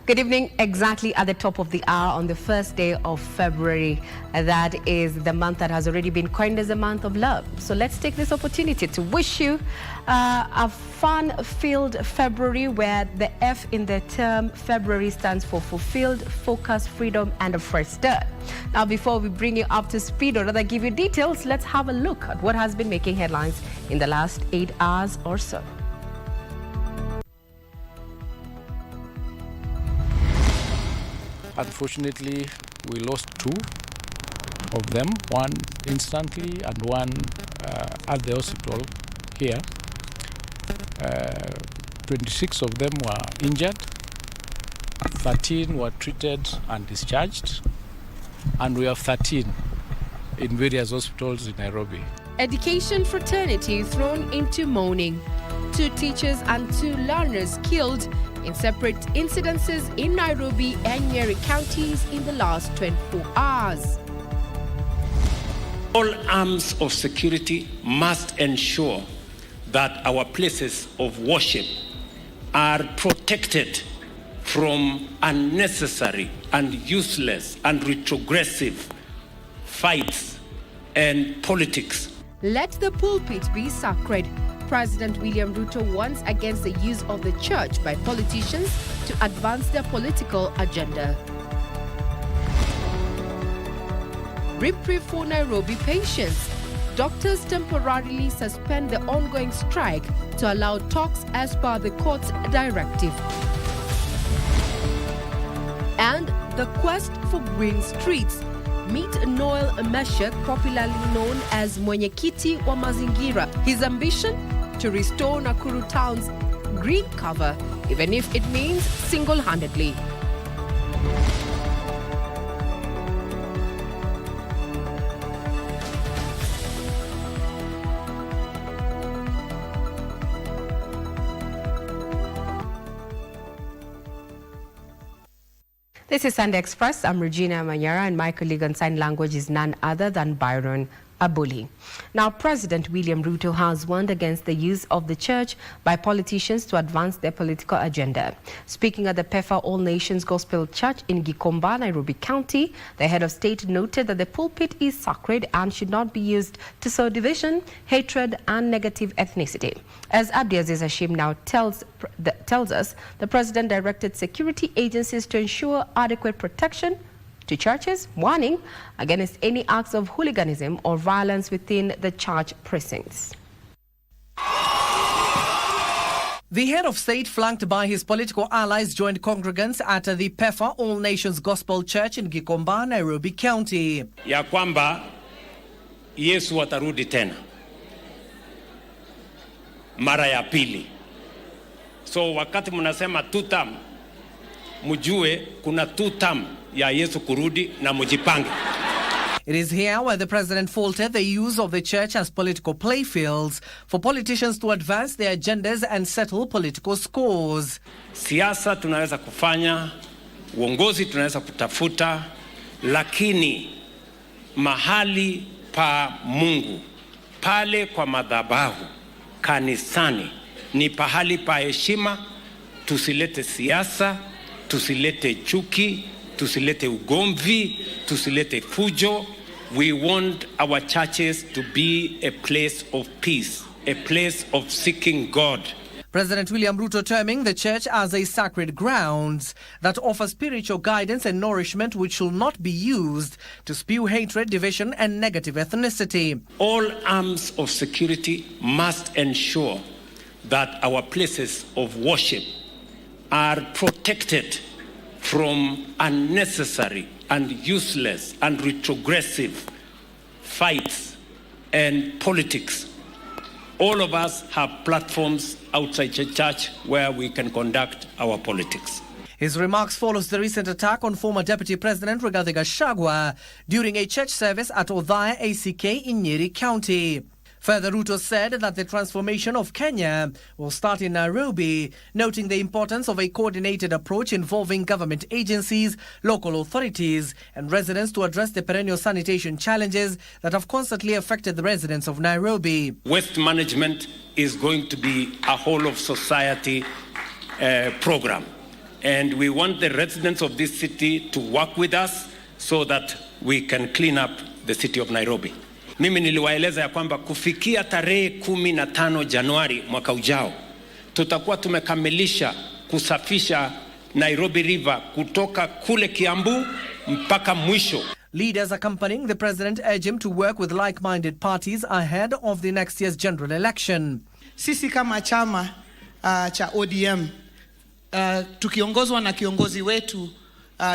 Good evening. Exactly at the top of the hour on the first day of February. That is the month that has already been coined as a month of love. So let's take this opportunity to wish you a fun-filled February, where the F in the term February stands for fulfilled, focus, freedom, and a fresh start. Now, before we bring you up to speed or rather give you details, let's have a look at what has been making headlines in the last 8 hours or so. Unfortunately, we lost 2 of them, one instantly and one at the hospital here. 26 of them were injured, 13 were treated and discharged, and we have 13 in various hospitals in Nairobi. Education fraternity thrown into mourning. 2 teachers and 2 learners killed in separate incidences in Nairobi and Manyara counties in the last 24 hours. All arms of security must ensure that our places of worship are protected from unnecessary and useless and retrogressive fights and politics. Let the pulpit be sacred. President William Ruto warns against the use of the church by politicians to advance their political agenda. Reprieve for Nairobi patients. Doctors temporarily suspend the ongoing strike to allow talks as per the court's directive. And the quest for green streets. Meet Noel Meshek, popularly known as Mwenyekiti wa Mazingira. His ambition? To restore Nakuru town's green cover, even if it means single-handedly. This is Sunday Express. I'm Regina, Manyara, and my colleague on sign language is none other than Byron Abuli. Now, President William Ruto has warned against the use of the church by politicians to advance their political agenda. Speaking at the PEFA All Nations Gospel Church in Gikomba, Nairobi County, the head of state noted that the pulpit is sacred and should not be used to sow division, hatred, and negative ethnicity. As Abdiaziz Hashim now tells us, the president directed security agencies to ensure adequate protection to churches, warning against any acts of hooliganism or violence within the church precincts. The head of state, flanked by his political allies, joined congregants at the PEFA All Nations Gospel Church in Gikomba, Nairobi County. Ya kwamba Yesu atarudi tena mara ya pili. So wakati mnasema 2 term, mjue kuna 2 term ya Yesu kurudi na mujipange. It is here where the president faulted the use of the church as political playfields for politicians to advance their agendas and settle political scores. Siasa tunaweza kufanya, uongozi tunaweza kutafuta, lakini mahali pa Mungu, pale kwa madhabahu, kanisani, ni pahali pa heshima. Tusilete siasa, tusilete chuki, tusilete ugomvi, tusilete fujo. We want our churches to be a place of peace, a place of seeking God. President William Ruto terming the church as a sacred grounds that offer spiritual guidance and nourishment, which should not be used to spew hatred, division, and negative ethnicity. All arms of security must ensure that our places of worship are protected from unnecessary and useless and retrogressive fights and politics. All of us have platforms outside the church where we can conduct our politics. His remarks follows the recent attack on former Deputy President Rigathi Gachagua during a church service at Othaya ACK in Nyeri County. Further, Ruto said that the transformation of Kenya will start in Nairobi, noting the importance of a coordinated approach involving government agencies, local authorities, and residents to address the perennial sanitation challenges that have constantly affected the residents of Nairobi. Waste management is going to be a whole of society program. and we want the residents of this city to work with us so that we can clean up the city of Nairobi. Mimi niliwaeleza ya kwamba kufikia tarehe 15 Januari mwaka ujao tutakuwa tumekamilisha kusafisha Nairobi River kutoka kule Kiambu mpaka mwisho. Leaders accompanying the president urge him to work with like-minded parties ahead of the next year's general election. Sisi kama chama cha ODM tukiongozwa na kiongozi wetu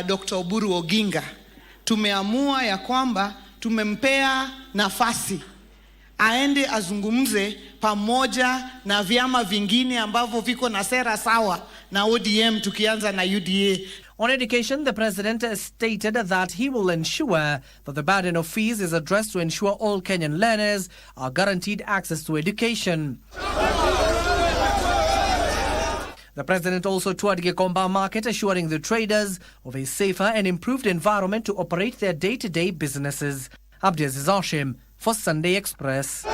Dr. Oburu Oginga, tumeamua ya kwamba tumempea nafasi aende azungumze pamoja na vyama vingine ambavyo viko na sera sawa na ODM, tukianza na UDA. On education, the president stated that he will ensure that the burden of fees is addressed to ensure all Kenyan learners are guaranteed access to education. The president also toured Gikomba Market, assuring the traders of a safer and improved environment to operate their day-to-day businesses. Abdiaziz Hashim for Sunday Express.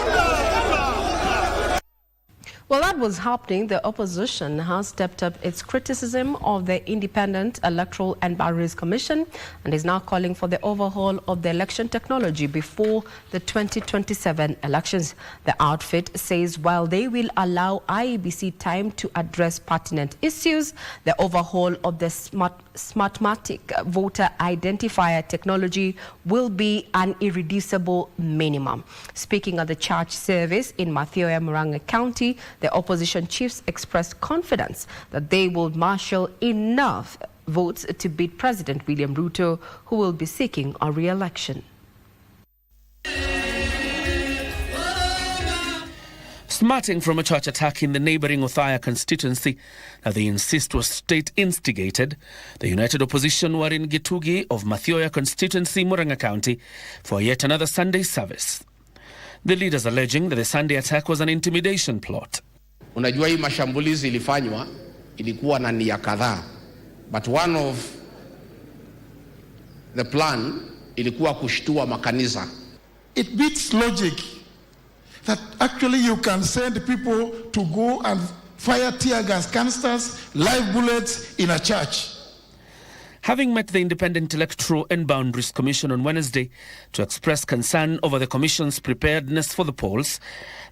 Well, that was happening. The opposition has stepped up its criticism of the Independent Electoral and Boundaries Commission and is now calling for the overhaul of the election technology before the 2027 elections. The outfit says while they will allow IEBC time to address pertinent issues, the overhaul of the Smartmatic voter identifier technology will be an irreducible minimum. Speaking at the church service in Mathioya, Murang'a County, the opposition chiefs expressed confidence that they will marshal enough votes to beat President William Ruto, who will be seeking a re-election. Smarting from a church attack in the neighbouring Othaya constituency that they insist was state-instigated, the united opposition were in Gitugi of Mathioya constituency, Murang'a County, for yet another Sunday service. The leaders alleging that the Sunday attack was an intimidation plot. Unajua hii mashambulizi ilifanywa ilikuwa na nia kadhaa, but one of the plan ilikuwa kushtua makanisa. It beats logic that actually you can send people to go and fire tear gas canisters, live bullets in a church. Having met the Independent Electoral and Boundaries Commission on Wednesday to express concern over the Commission's preparedness for the polls,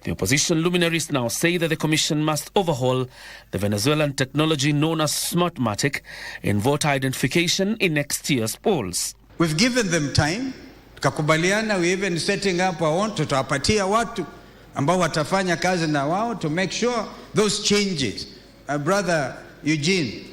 the opposition luminaries now say that the Commission must overhaul the Venezuelan technology known as Smartmatic in voter identification in next year's polls. We've given them time. Tukakubaliana, we even setting up our own, tutawapatia watu ambao watafanya kazi na wao to make sure those changes. Brother Eugene,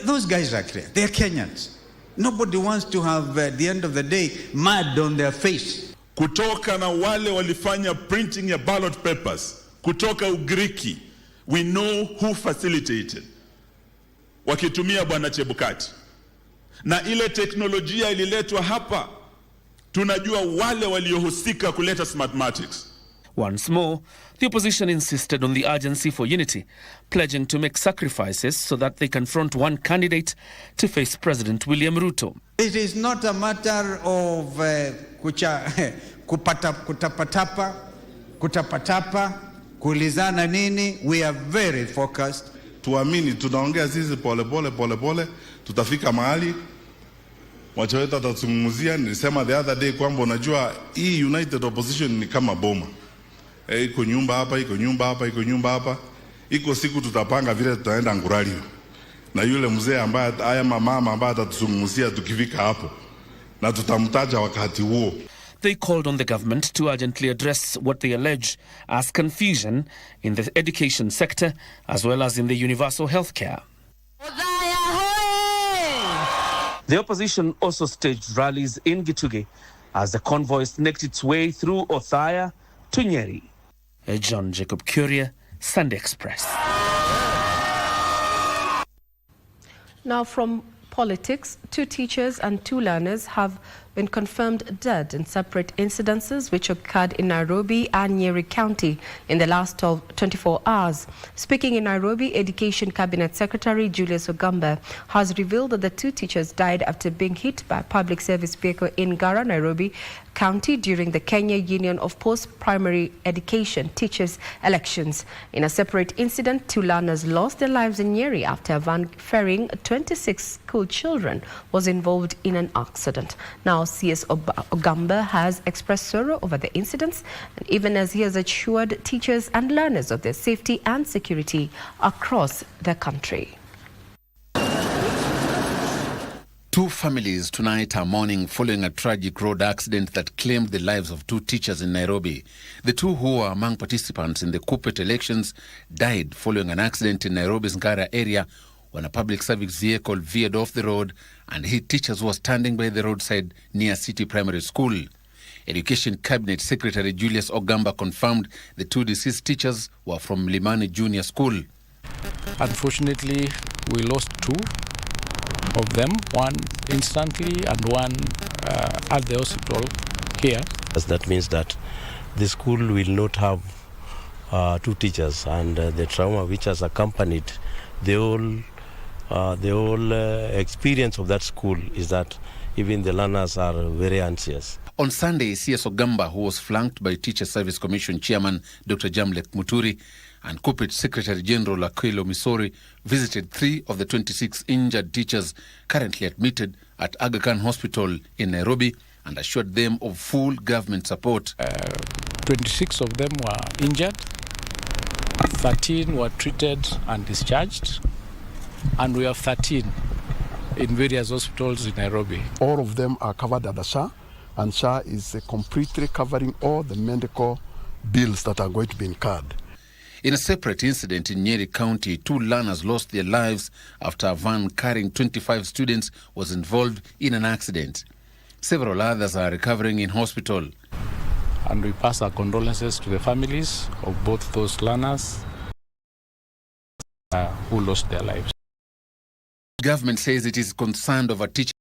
those guys are clear. They're Kenyans. Nobody wants to have, at the end of the day, mud on their face. Kutoka na wale walifanya printing ya ballot papers, kutoka Ugiriki, we know who facilitated. Wakitumia Bwana Chebukati. Na ile teknolojia ililetwa hapa, tunajua wale waliohusika kuleta Smartmatics. Once more, the opposition insisted on the urgency for unity, pledging to make sacrifices so that they confront one candidate to face President William Ruto. It is not a matter of kutapatapa, kulizana nini. We are very focused. Tuamini, tunaongea sisi pole pole, tutafika mahali. Wacha wetu tatuzungumzia. Nilisema the other day kwamba unajua hii united opposition ni kama boma. Iko nyumba hapa, iko nyumba hapa, iko nyumba hapa. Iko siku tutapanga vile tutaenda Ngurario. Na yule mzee ambaye haya mama ambaye atatuzungumzia tukifika hapo. Na tutamtaja wakati huo. They called on the government to urgently address what they allege as confusion in the education sector as well as in the universal health care. The opposition also staged rallies in Gitugi as the convoy snaked its way through Othaya to Nyeri. John Jacob Curia, Sunday Express. Now from politics, 2 teachers and 2 learners have been confirmed dead in separate incidences which occurred in Nairobi and Nyeri County in the last 24 hours. Speaking in Nairobi, Education Cabinet Secretary Julius Ogamba has revealed that the 2 teachers died after being hit by a public service vehicle in Ngara, Nairobi County during the Kenya Union of Post-Primary Education Teachers elections. In a separate incident, 2 learners lost their lives in Nyeri after a van ferrying 26 school children was involved in an accident. Now, CS Ogamba has expressed sorrow over the incidents, and even as he has assured teachers and learners of their safety and security across the country. 2 families tonight are mourning following a tragic road accident that claimed the lives of 2 teachers in Nairobi. The 2 who were among participants in the Kuppet elections died following an accident in Nairobi's Ngara area when a public service vehicle veered off the road and hit teachers who were standing by the roadside near City Primary School. Education Cabinet Secretary Julius Ogamba confirmed the 2 deceased teachers were from Limani Junior School. Unfortunately, we lost 2 of them, one instantly and one at the hospital here. That means that the school will not have 2 teachers, and the trauma which has accompanied the whole experience of that school is that even the learners are very anxious. On Sunday, CS Ogamba, who was flanked by Teacher Service Commission Chairman Dr. Jamlek Muturi and Kuppet Secretary General Aquilo Misori, visited 3 of the 26 injured teachers currently admitted at Aga Khan Hospital in Nairobi and assured them of full government support. 26 of them were injured, 13 were treated and discharged, and we have 13 in various hospitals in Nairobi. All of them are covered under SHA, and SHA is completely covering all the medical bills that are going to be incurred. In a separate incident in Nyeri County, 2 learners lost their lives after a van carrying 25 students was involved in an accident. Several others are recovering in hospital. And we pass our condolences to the families of both those learners who lost their lives. The government says it is concerned over teachers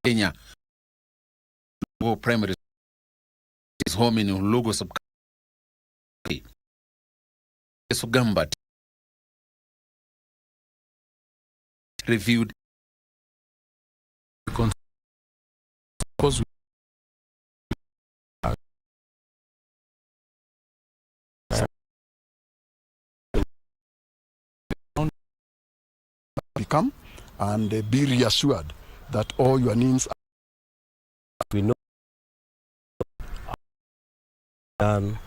in Kenya. Lugo Primary is home in Lugo sub-county. Ogamba reviewed because become and be reassured that all your needs are. We know and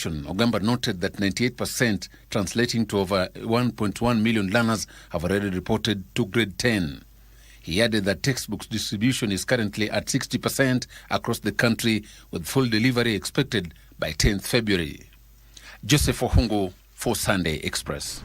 Ogamba noted that 98%, translating to over 1.1 million learners, have already reported to grade 10. He added that textbooks distribution is currently at 60% across the country, with full delivery expected by 10th February. Joseph Ohungu for Sunday Express.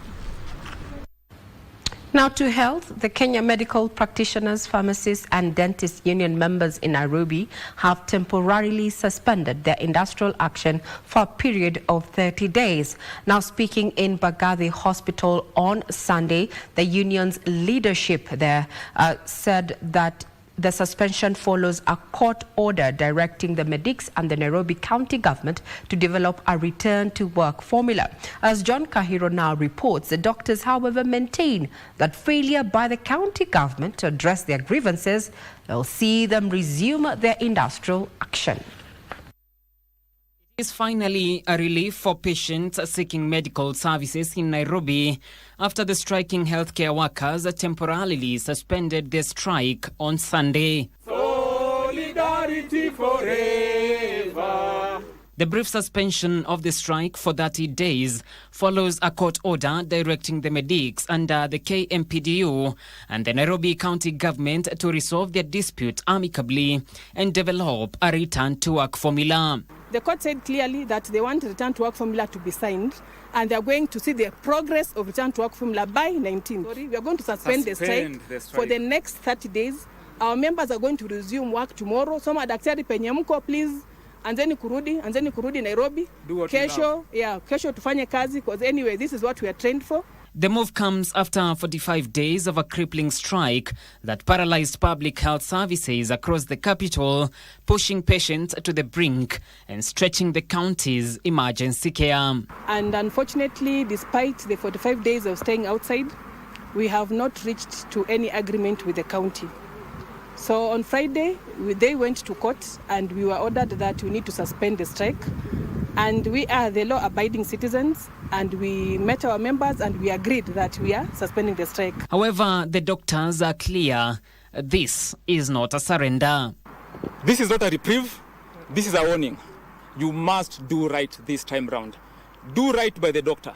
Now to health, the Kenya Medical Practitioners, Pharmacists and Dentists Union members in Nairobi have temporarily suspended their industrial action for a period of 30 days. Now speaking in Bagathi Hospital on Sunday, the union's leadership there said that the suspension follows a court order directing the medics and the Nairobi County government to develop a return to work formula. As John Kahiro now reports, the doctors, however, maintain that failure by the county government to address their grievances will see them resume their industrial action. Is finally a relief for patients seeking medical services in Nairobi after the striking healthcare workers temporarily suspended their strike on Sunday. Solidarity forever. The brief suspension of the strike for 30 days follows a court order directing the medics under the KMPDU and the Nairobi County government to resolve their dispute amicably and develop a return to work formula. The court said clearly that they want the return to work formula to be signed, and they are going to see the progress of return to work formula by 19th. We are going to suspend the strike for the next 30 days. Our members are going to resume work tomorrow. Soma daktari penye mko, please. Anzeni kurudi Nairobi. Kesho tufanye kazi, because anyway, this is what we are trained for. The move comes after 45 days of a crippling strike that paralyzed public health services across the capital, pushing patients to the brink and stretching the county's emergency care. And unfortunately, despite the 45 days of staying outside, we have not reached to any agreement with the county. So on Friday, they went to court and we were ordered that we need to suspend the strike. And we are the law-abiding citizens, and we met our members and we agreed that we are suspending the strike. However, the doctors are clear. This is not a surrender. This is not a reprieve. This is a warning. You must do right this time round. Do right by the doctor.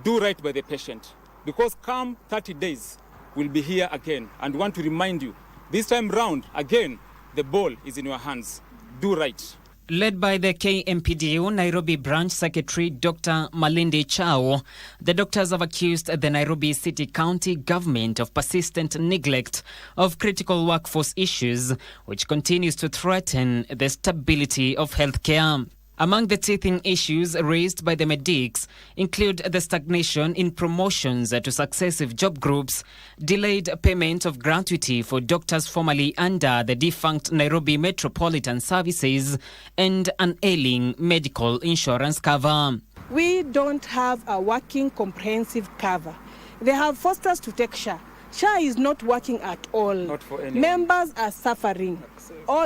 Do right by the patient. Because come 30 days, we'll be here again. And we want to remind you, this time round, again, the ball is in your hands. Do right. Led by the KMPDU Nairobi Branch Secretary Dr. Malindi Chao, the doctors have accused the Nairobi City County government of persistent neglect of critical workforce issues, which continues to threaten the stability of healthcare. Among the teething issues raised by the medics include the stagnation in promotions to successive job groups, delayed payment of gratuity for doctors formerly under the defunct Nairobi Metropolitan Services, and an ailing medical insurance cover. We don't have a working comprehensive cover. They have forced us to take SHA. SHA is not working at all. Not for anyone. Members are suffering.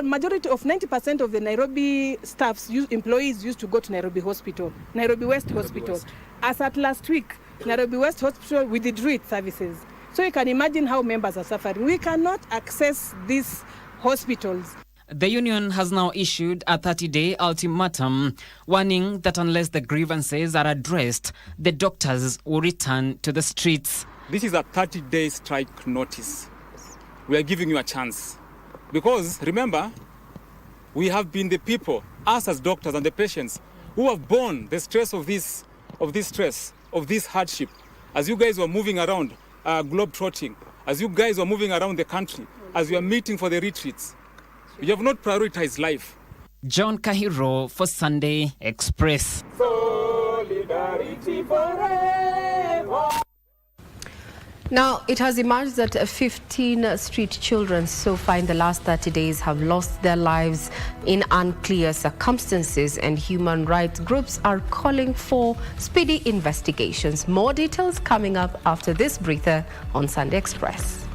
Majority of 90% of the Nairobi staffs, employees used to go to Nairobi Hospital, Nairobi West Hospital. As at last week, Nairobi West Hospital withdrew its services. So you can imagine how members are suffering. We cannot access these hospitals. The union has now issued a 30-day ultimatum, warning that unless the grievances are addressed, the doctors will return to the streets. This is a 30-day strike notice. We are giving you a chance. Because, remember, we have been the people, us as doctors and the patients, who have borne the stress of this stress, of this hardship. As you guys were moving around, globe-trotting, as you guys were moving around the country, as we are meeting for the retreats, you have not prioritized life. John Kahiro for Sunday Express. Solidarity forever. Now, it has emerged that 15 street children so far in the last 30 days have lost their lives in unclear circumstances, and human rights groups are calling for speedy investigations. More details coming up after this breather on Sunday Express.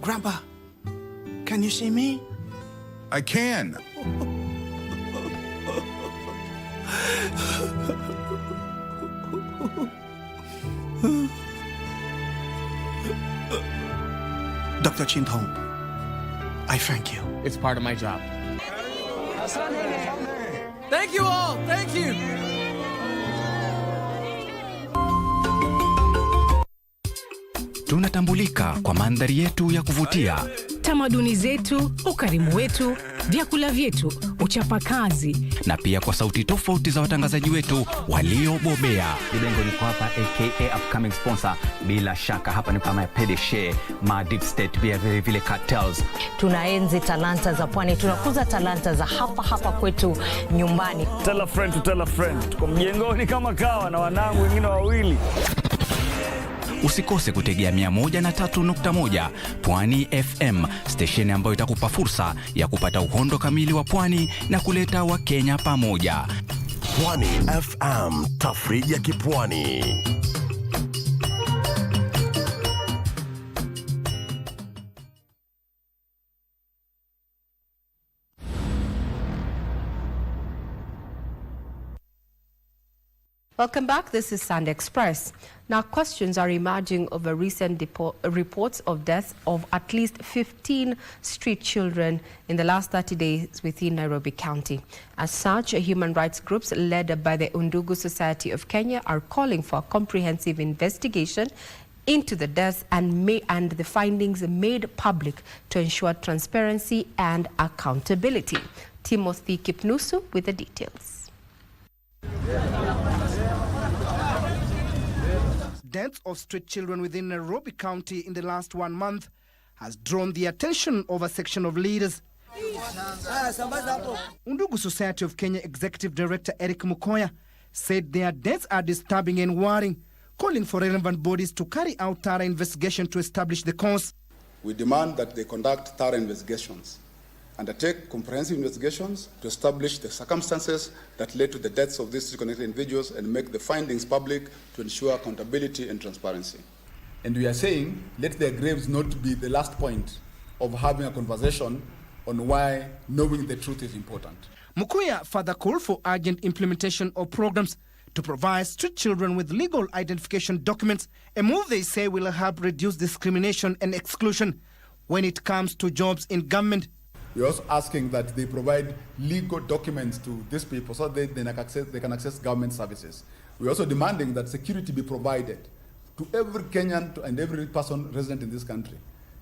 Grandpa, can you see me? I can. Dr. Chintong, I thank you. It's part of my job. Thank you all. Thank you. Tunatambulika kwa mandhari yetu ya kuvutia, tamaduni zetu, ukarimu wetu, vyakula vyetu, uchapakazi, na pia kwa sauti tofauti za watangazaji wetu waliobobea. Ibengo niko hapa aka upcoming sponsor. Bila shaka hapa ni kama Pedeshe, ma Deep State, pia vile Cartels. Tunaenzi talanta za pwani, tunakuza talanta za hapa kwetu nyumbani. Tell a friend to tell a friend. Tuko mjengoni kama kawa na wanangu wengine wawili. Usikose kutegea 103.1 Pwani FM, stesheni ambayo itakupa fursa ya kupata uhondo kamili wa pwani na kuleta Wakenya pamoja. Pwani FM, tafrija kipwani. Welcome back. This is Sunday Express. Now, questions are emerging over recent reports of deaths of at least 15 street children in the last 30 days within Nairobi County. As such, human rights groups led by the Undugu Society of Kenya are calling for a comprehensive investigation into the deaths and the findings made public to ensure transparency and accountability. Timothy Kipnusu with the details. Deaths of street children within Nairobi County in the last 1 month has drawn the attention of a section of leaders. Undugu Society of Kenya Executive Director Eric Mukoya said their deaths are disturbing and worrying, calling for relevant bodies to carry out thorough investigation to establish the cause. We demand that they conduct thorough investigations, undertake comprehensive investigations to establish the circumstances that led to the deaths of these connected individuals and make the findings public to ensure accountability and transparency. And we are saying, let their graves not be the last point of having a conversation on why knowing the truth is important. Mukoya further called for urgent implementation of programs to provide street children with legal identification documents, a move they say will help reduce discrimination and exclusion when it comes to jobs in government. We're also asking that they provide legal documents to these people so that they can access government services. We're also demanding that security be provided to every Kenyan and every person resident in this country.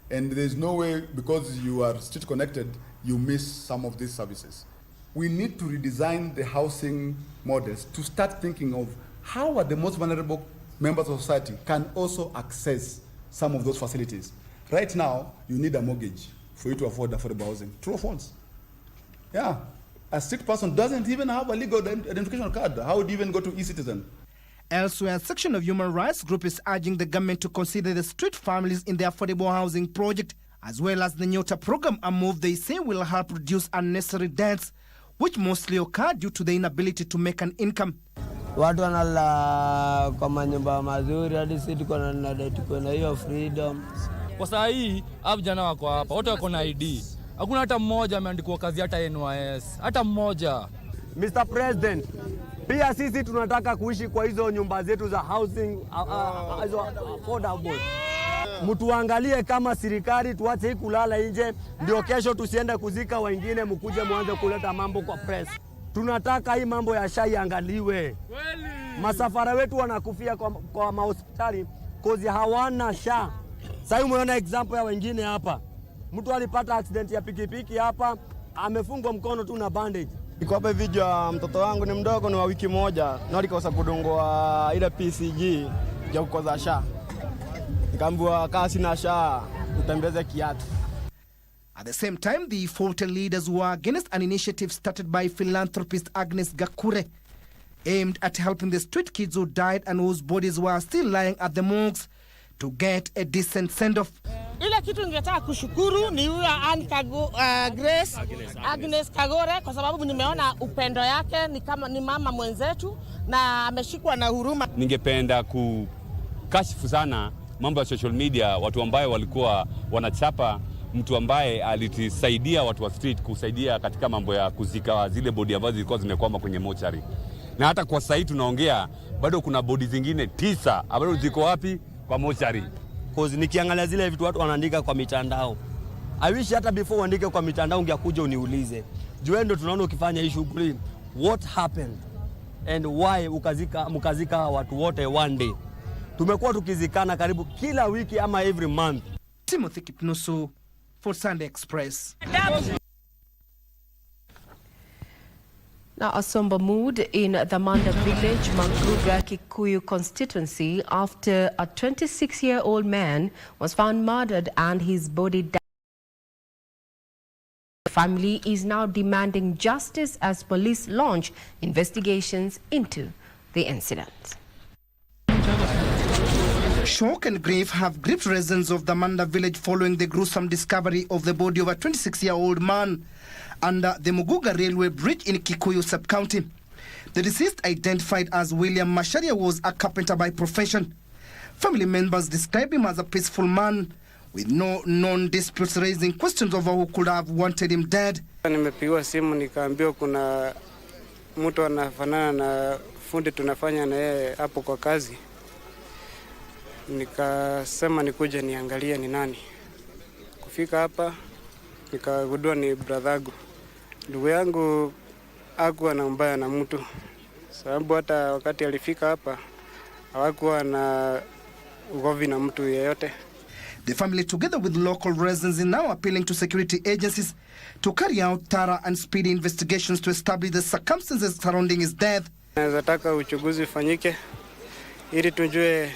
And there's no way, because you are street connected, you miss some of these services. We need to redesign the housing models to start thinking of how are the most vulnerable members of society can also access some of those facilities. Right now, you need a mortgage for you to afford affordable housing. True or false? Yeah. A street person doesn't even have a legal identification card. How would you even go to e-citizen? Elsewhere, a section of human rights group is urging the government to consider the street families in the affordable housing project, as well as the Nyota program, a move they say will help reduce unnecessary deaths, which mostly occur due to the inability to make an income. Watu wanala kwa manyumba mazuri hadi sisi tuko na hiyo freedom. Kwa saa hii vijana wako hapa, wote wako na ID. Hakuna hata mmoja ameandikwa kazi hata NYS, hata mmoja. Mr. President, pia sisi tunataka kuishi kwa hizo nyumba zetu za housing affordable. Mtuangalie kama serikali, tuache hii kulala nje, ndio kesho tusiende kuzika wengine, mkuje mwanze kuleta mambo kwa press. Tunataka hii mambo ya SHA iangaliwe. Masafara wetu wanakufia kwa mahospitali kozi hawana SHA. Sasa umeona example ya wengine hapa. Mtu alipata accident ya pikipiki hapa, amefungwa mkono tu na bandage. Iko hapa video ya mtoto wangu ni mdogo, ni wa wiki moja, na alikosa kudungwa ile PCG ya kukoza SHA. Nikamwambia kasi na SHA utembeze kiatu. At the same time, the 40 leaders were against an initiative started by philanthropist Agnes Gakure, aimed at helping the street kids who died and whose bodies were still lying at the morgues to get a decent send-off. Ile kitu ningetaka kushukuru ni huyo Agnes Kagore, kwa sababu nimeona upendo yake, ni kama ni mama mwenzetu na ameshikwa na huruma. Ningependa kukashifu sana mambo ya social media, watu ambao walikuwa wanachapa mtu ambaye alitusaidia watu wa street kusaidia katika mambo ya kuzika zile bodi ambazo zilikuwa zimekwama kwenye mochari. Na hata kwa sasa tunaongea bado kuna bodi zingine 9 ambazo ziko wapi? Kwa mochari. Cause nikiangalia zile vitu watu wanaandika kwa mitandao. I wish hata before uandike kwa mitandao ungekuja uniulize. Juu ndio tunaona ukifanya hii shughuli, what happened and why mkazika watu wote one day. Tumekuwa tukizikana karibu kila wiki ama every month. Timothy Kipnusu for Sunday Express. Now, a somber mood in the Manda village, Mangruga, Kikuyu constituency after a 26-year-old man was found murdered and his body died. The family is now demanding justice as police launch investigations into the incident. Shock and grief have gripped residents of the Manda village following the gruesome discovery of the body of a 26-year-old man under the Muguga Railway Bridge in Kikuyu Sub-County. The deceased, identified as William Masharia, was a carpenter by profession. Family members describe him as a peaceful man with no known disputes, raising questions over who could have wanted him dead. Nimepigiwa simu nikaambiwa kuna mtu anafanana na fundi tunafanya na yeye hapo kwa kazi. Nikasema nikuje niangalie ni nani. Kufika hapa nikagundua ni brother. Ndugu yangu hakuwa na mbaya na mtu, sababu hata wakati alifika hapa hawakuwa na ugomvi na mtu yeyote. The family, together with local residents, is now appealing to security agencies to carry out thorough and speedy investigations to establish the circumstances surrounding his death. Nataka uchunguzi ufanyike ili tujue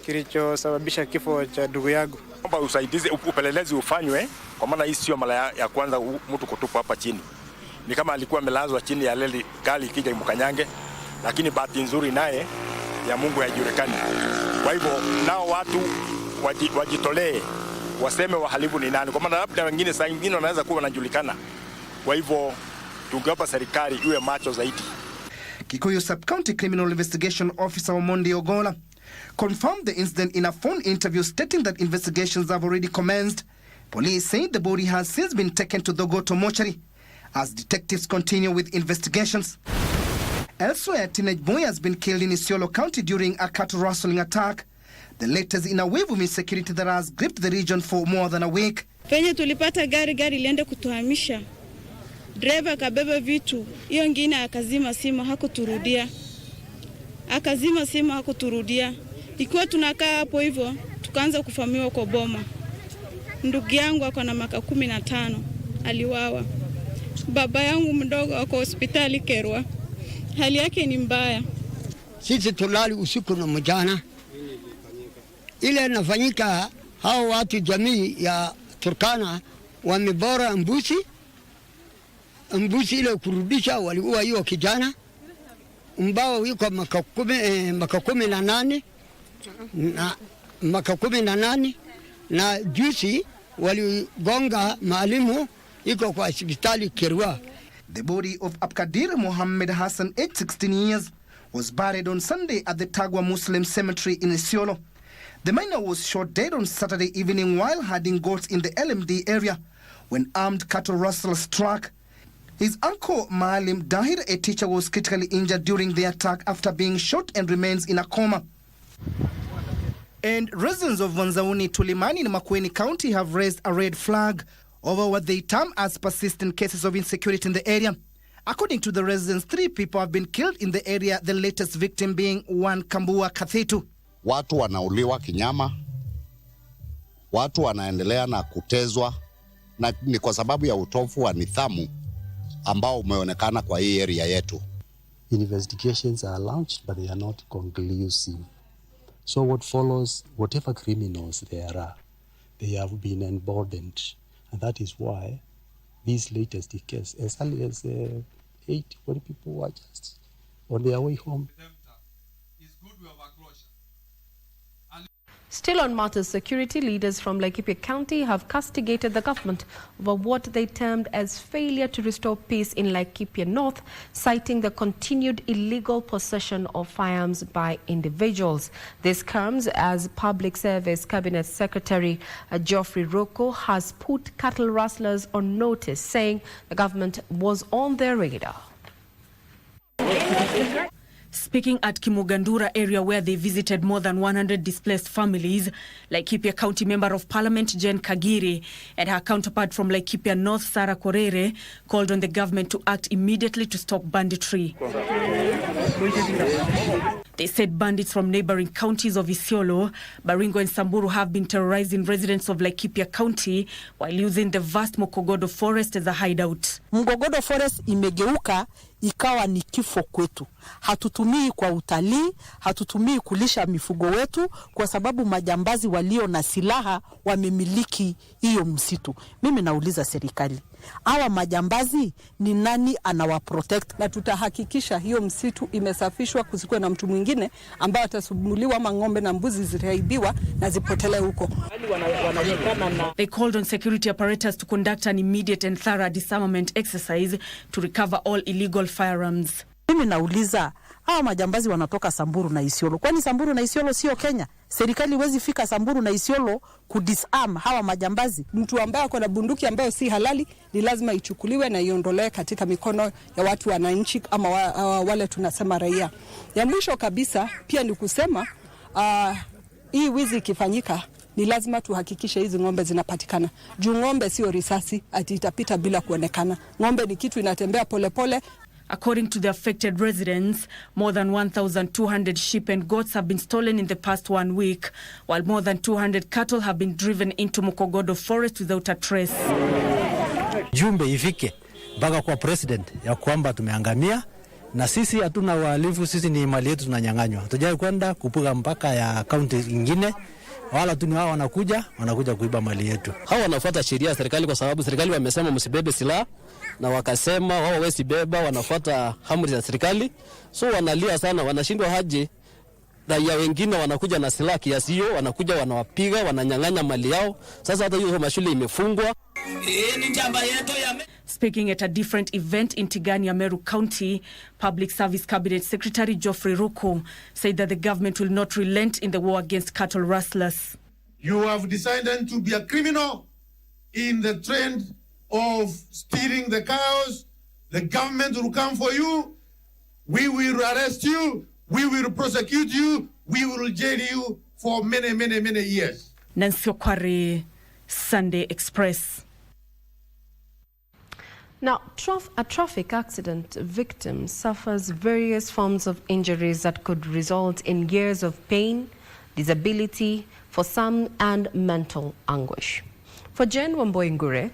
kilichosababisha kifo cha ndugu yangu. Kwamba usaidizi, upelelezi ufanywe, kwa maana hii sio mara ya kwanza mtu kutupa hapa chini. Ni kama alikuwa amelazwa chini ya leli gari ikija mkanyange, lakini bahati nzuri naye ya Mungu haijulikani. Kwa hivyo nao watu wajitolee, waseme wahalifu ni nani, kwa maana labda wengine saa nyingine wanaweza kuwa wanajulikana. Kwa hivyo tungeomba serikali iwe macho zaidi. Kikuyu Sub-County Criminal Investigation Officer Omondi Ogola confirmed the incident in a phone interview, stating that investigations have already commenced. Police said the body has since been taken to the Goto mortuary as detectives continue with investigations. Elsewhere, a teenage boy has been killed in Isiolo County during a cattle rustling attack, the latest in a wave of insecurity that has gripped the region for more than a week. Penye tulipata gari liende kutuhamisha. Driver kabeba vitu, hiyo ngine akazima simu hakuturudia. Ikiwa tunakaa hapo hivyo, tukaanza kufamiwa kwa boma. Ndugu yangu ako na miaka 15, aliwawa. Baba yangu mdogo ako hospitali Kerwa. Hali yake ni mbaya. Sisi tulali usiku na mchana. Ile inafanyika, hao watu jamii ya Turkana wamebora mbuzi ile kurudisha, waliua hiyo kijana mbao yuko maka 18 na juzi waligonga maalimu iko kwa hospitali Kerwa. The body of Abkadir Mohammed Hassan, aged 16 years, was buried on Sunday at the Tagwa Muslim Cemetery in Isiolo. The miner was shot dead on Saturday evening while herding goats in the LMD area when armed cattle rustlers struck. His uncle Maalim Dahir, a teacher, was critically injured during the attack after being shot and remains in a coma. And residents of Vanzauni, Tulimani in Makueni County have raised a red flag over what they term as persistent cases of insecurity in the area. According to the residents, 3 people have been killed in the area, the latest victim being one Kambua Kathitu. Watu wanauliwa kinyama, watu wanaendelea na kutezwa, na ni kwa sababu ya utofu wa nidhamu ambao umeonekana kwa hii area yetu. Investigations are launched but they are not conclusive. So what follows, whatever criminals there are, they have been emboldened. And that is why this latest case, as early as 8 people were just on their way home. Still on matters security, leaders from Laikipia County have castigated the government over what they termed as failure to restore peace in Laikipia North, citing the continued illegal possession of firearms by individuals. This comes as Public Service Cabinet Secretary Geoffrey Rocco has put cattle rustlers on notice, saying the government was on their radar. Speaking at Kimugandura area where they visited more than 100 displaced families, Laikipia County Member of Parliament Jen Kagiri and her counterpart from Laikipia North Sarah Korere called on the government to act immediately to stop banditry. They said bandits from neighboring counties of Isiolo, Baringo and Samburu have been terrorizing residents of Laikipia County while using the vast Mokogodo forest as a hideout. Mokogodo forest imegeuka ikawa ni kifo kwetu. Hatutumii kwa utalii, hatutumii kulisha mifugo wetu kwa sababu majambazi walio na silaha wamemiliki hiyo msitu. Mimi nauliza serikali, hawa majambazi ni nani anawaprotect? Na tutahakikisha hiyo msitu imesafishwa, kusikwe na mtu mwingine ambaye atasumbuliwa ama ng'ombe na mbuzi zitaibiwa na zipotele huko. They called on security apparatus to conduct an immediate and thorough disarmament exercise to recover all illegal firearms. Mimi nauliza, hawa majambazi wanatoka Samburu na Isiolo. Kwani Samburu na Isiolo sio Kenya? Serikali iwezi fika Samburu na Isiolo kudisarm hawa majambazi. Mtu ambaye ako na bunduki ambayo si halali ni lazima ichukuliwe na iondolewe katika mikono ya watu wananchi ama wale tunasema raia. Ya mwisho kabisa pia ni kusema hii wizi ikifanyika ni lazima tuhakikishe hizi ng'ombe zinapatikana. Juu ng'ombe sio risasi ati itapita bila kuonekana. Ng'ombe ni kitu inatembea polepole. According to the affected residents, more than 1,200 sheep and goats have been stolen in the past 1 week, while more than 200 cattle have been driven into Mukogodo forest without a trace. Jumbe ifike mpaka kwa president ya kwamba tumeangamia na sisi hatuna uhalifu, sisi ni mali yetu tunanyang'anywa. Tujai kwenda kupiga mpaka ya kaunti ingine, wala tu ni wao wanakuja kuiba mali yetu. Hao wanafuata sheria ya serikali kwa sababu serikali wamesema msibebe silaha na wakasema wao hawezi beba, wanafuata amri za serikali. So wanalia sana, wanashindwa haje. Raia wengine wanakuja na silaha kiasi hiyo, wanakuja wanawapiga, wananyang'anya mali yao. Sasa hata hiyo mashule imefungwa. Speaking at a different event in Tigania, Meru County, Public Service Cabinet Secretary Geoffrey Ruku said that the government will not relent in the war against cattle rustlers. You have decided to be a criminal in the trend of stealing the cows. The government will come for you. We will arrest you. We will prosecute you. We will jail you for many, many, many years. Nancy Okware, Sunday Express. Now, a traffic accident victim suffers various forms of injuries that could result in years of pain, disability for some, and mental anguish. For Jen Wamboingure,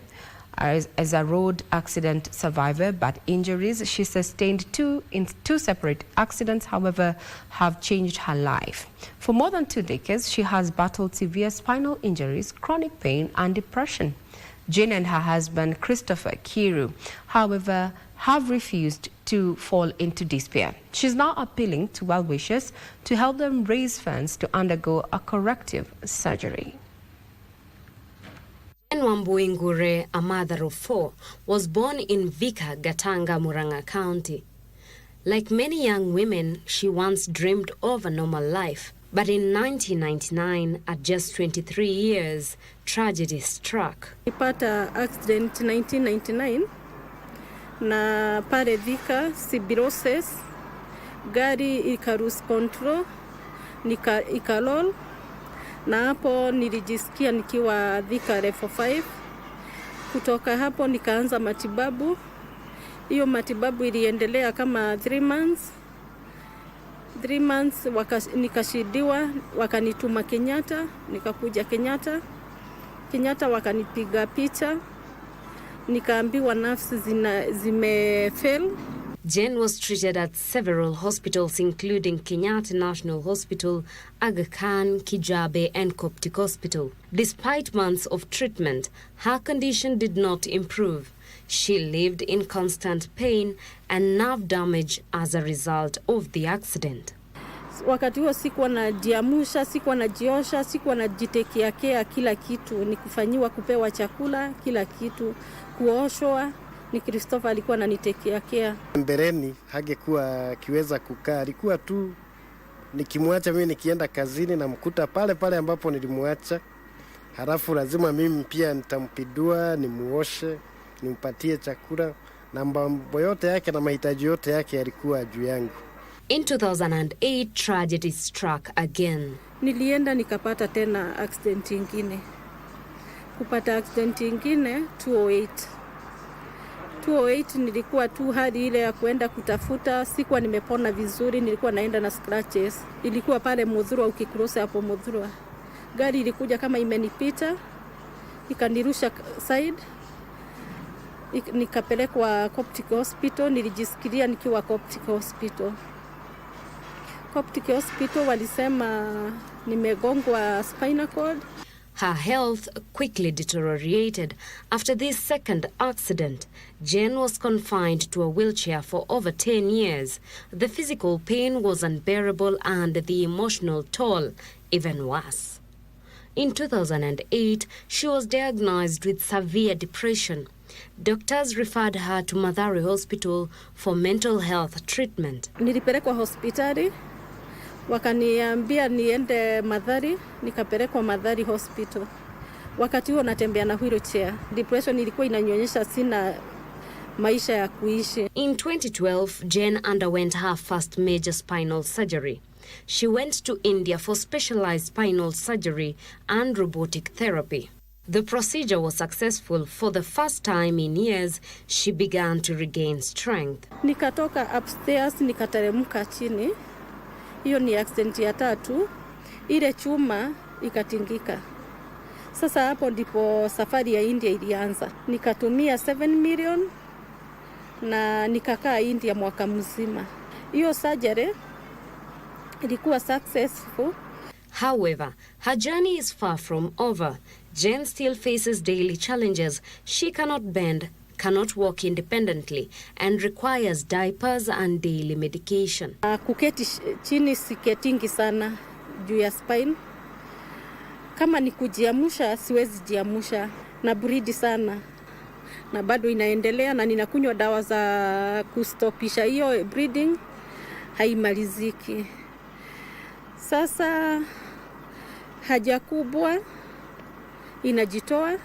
as a road accident survivor, but injuries she sustained in two separate accidents, however, have changed her life. For more than 2 decades, she has battled severe spinal injuries, chronic pain, and depression. Jane and her husband, Christopher Kiru, however, have refused to fall into despair. She's now appealing to well-wishers to help them raise funds to undergo a corrective surgery. Jane Wamboingure, a mother of 4, was born in Vika, Gatanga, Murang'a County. Like many young women, she once dreamed of a normal life. But in 1999, at just 23 years, tragedy struck. Nilipata accident 1999 na pale Vika Sibirosis, gari ikarus control, ikalol, na hapo nilijisikia nikiwa Vika level 5. Kutoka hapo nikaanza matibabu. Hiyo matibabu iliendelea kama 3 months. 3 months nikashidiwa, wakanituma Kenyatta, nikakuja Kenyatta wakanipiga picha, nikaambiwa nafsi zimefail. Jane was treated at several hospitals including Kenyatta National Hospital, Aga Khan, Kijabe and Coptic Hospital. Despite months of treatment, her condition did not improve. She lived in constant pain and nerve damage as a result of the accident. Wakati huo sikuwa najiamusha, sikuwa najiosha, sikuwa najitekeakea kila kitu, ni kufanyiwa kupewa chakula, kila kitu, kuoshwa, ni Christopher alikuwa ananitekeakea. Mbeleni hangekuwa kiweza kukaa, alikuwa tu nikimwacha mimi nikienda kazini na mkuta pale pale ambapo nilimwacha. Halafu lazima mimi pia nitampidua, nimuoshe, nimpatie chakula, na mambo yote yake na mahitaji yote yake yalikuwa juu yangu. In 2008, tragedy struck again. Nilienda nikapata tena accident ingine. Kupata accident ingine 208. 208 nilikuwa tu hadi ile ya kuenda kutafuta, sikuwa nimepona vizuri, nilikuwa naenda na scratches. Ilikuwa pale Mudhurwa, ukicross hapo Mudhurwa. Gari ilikuja kama imenipita, ikanirusha side. Nikapelekwa Coptic Hospital, nilijisikia nikiwa Coptic Hospital. Coptic Hospital walisema nimegongwa spinal cord. Her health quickly deteriorated. After this second accident, Jane was confined to a wheelchair for over 10 years. The physical pain was unbearable and the emotional toll even worse. In 2008, she was diagnosed with severe depression. Doctors referred her to Mathare Hospital for mental health treatment. Nilipelekwa hospitali, wakaniambia niende Mathare, nikapelekwa Mathare Hospital. Wakati huo natembea na wheelchair. Depression ilikuwa inanionyesha sina maisha ya kuishi. In 2012, Jane underwent her first major spinal surgery. She went to India for specialized spinal surgery and robotic therapy. The procedure was successful. For the first time in years, she began to regain strength. Nikatoka upstairs, nikateremka chini. Hiyo ni accident ya 3. Ile chuma ikatingika. Sasa hapo ndipo safari ya India ilianza. Nikatumia 7 million na nikakaa India mwaka mzima. Hiyo surgery ilikuwa successful. However, her journey is far from over. Jane still faces daily challenges. She cannot bend, cannot walk independently, and requires diapers and daily medication. Kuketi chini siketingi sana juu ya spine. Kama ni kujiamusha, siwezi jiamusha. Na breed sana. Na bado inaendelea na ninakunywa dawa za kustopisha hiyo breeding. Haimaliziki. Sasa haja kubwa inajitoa,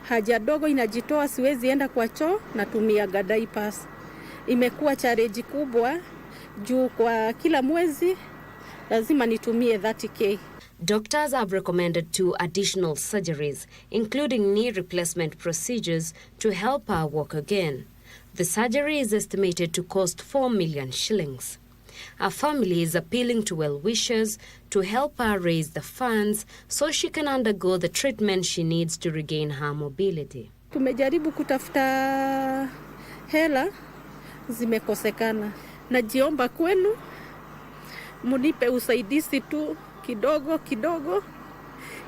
haja dogo inajitoa, siwezi enda kwa choo, natumia diapers. Imekuwa challenge kubwa juu kwa kila mwezi lazima nitumie 30k. Doctors have recommended 2 additional surgeries, including knee replacement procedures, to help her walk again. The surgery is estimated to cost 4 million shillings. Her family is appealing to well-wishers to help her raise the funds so she can undergo the treatment she needs to regain her mobility. Tumejaribu kutafuta hela, zimekosekana. Najiomba kwenu, munipe usaidizi tu kidogo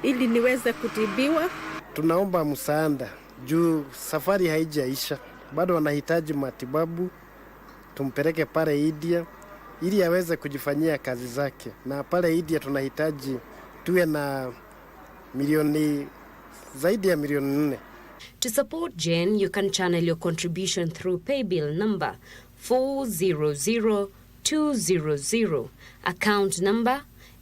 ili niweze kutibiwa. Tunaomba msaada juu safari haijaisha. Bado wanahitaji matibabu. Tumpeleke pale India ili aweze kujifanyia kazi zake. Na pale India tunahitaji tuwe na zaidi ya milioni 4. To support Jane, you can channel your contribution through paybill number 400200, account number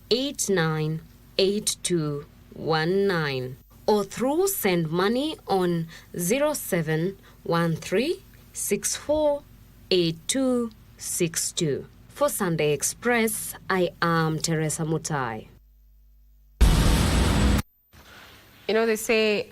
898219, or through send money on 0713648262. For Sunday Express, I am Teresa Mutai. You know, they say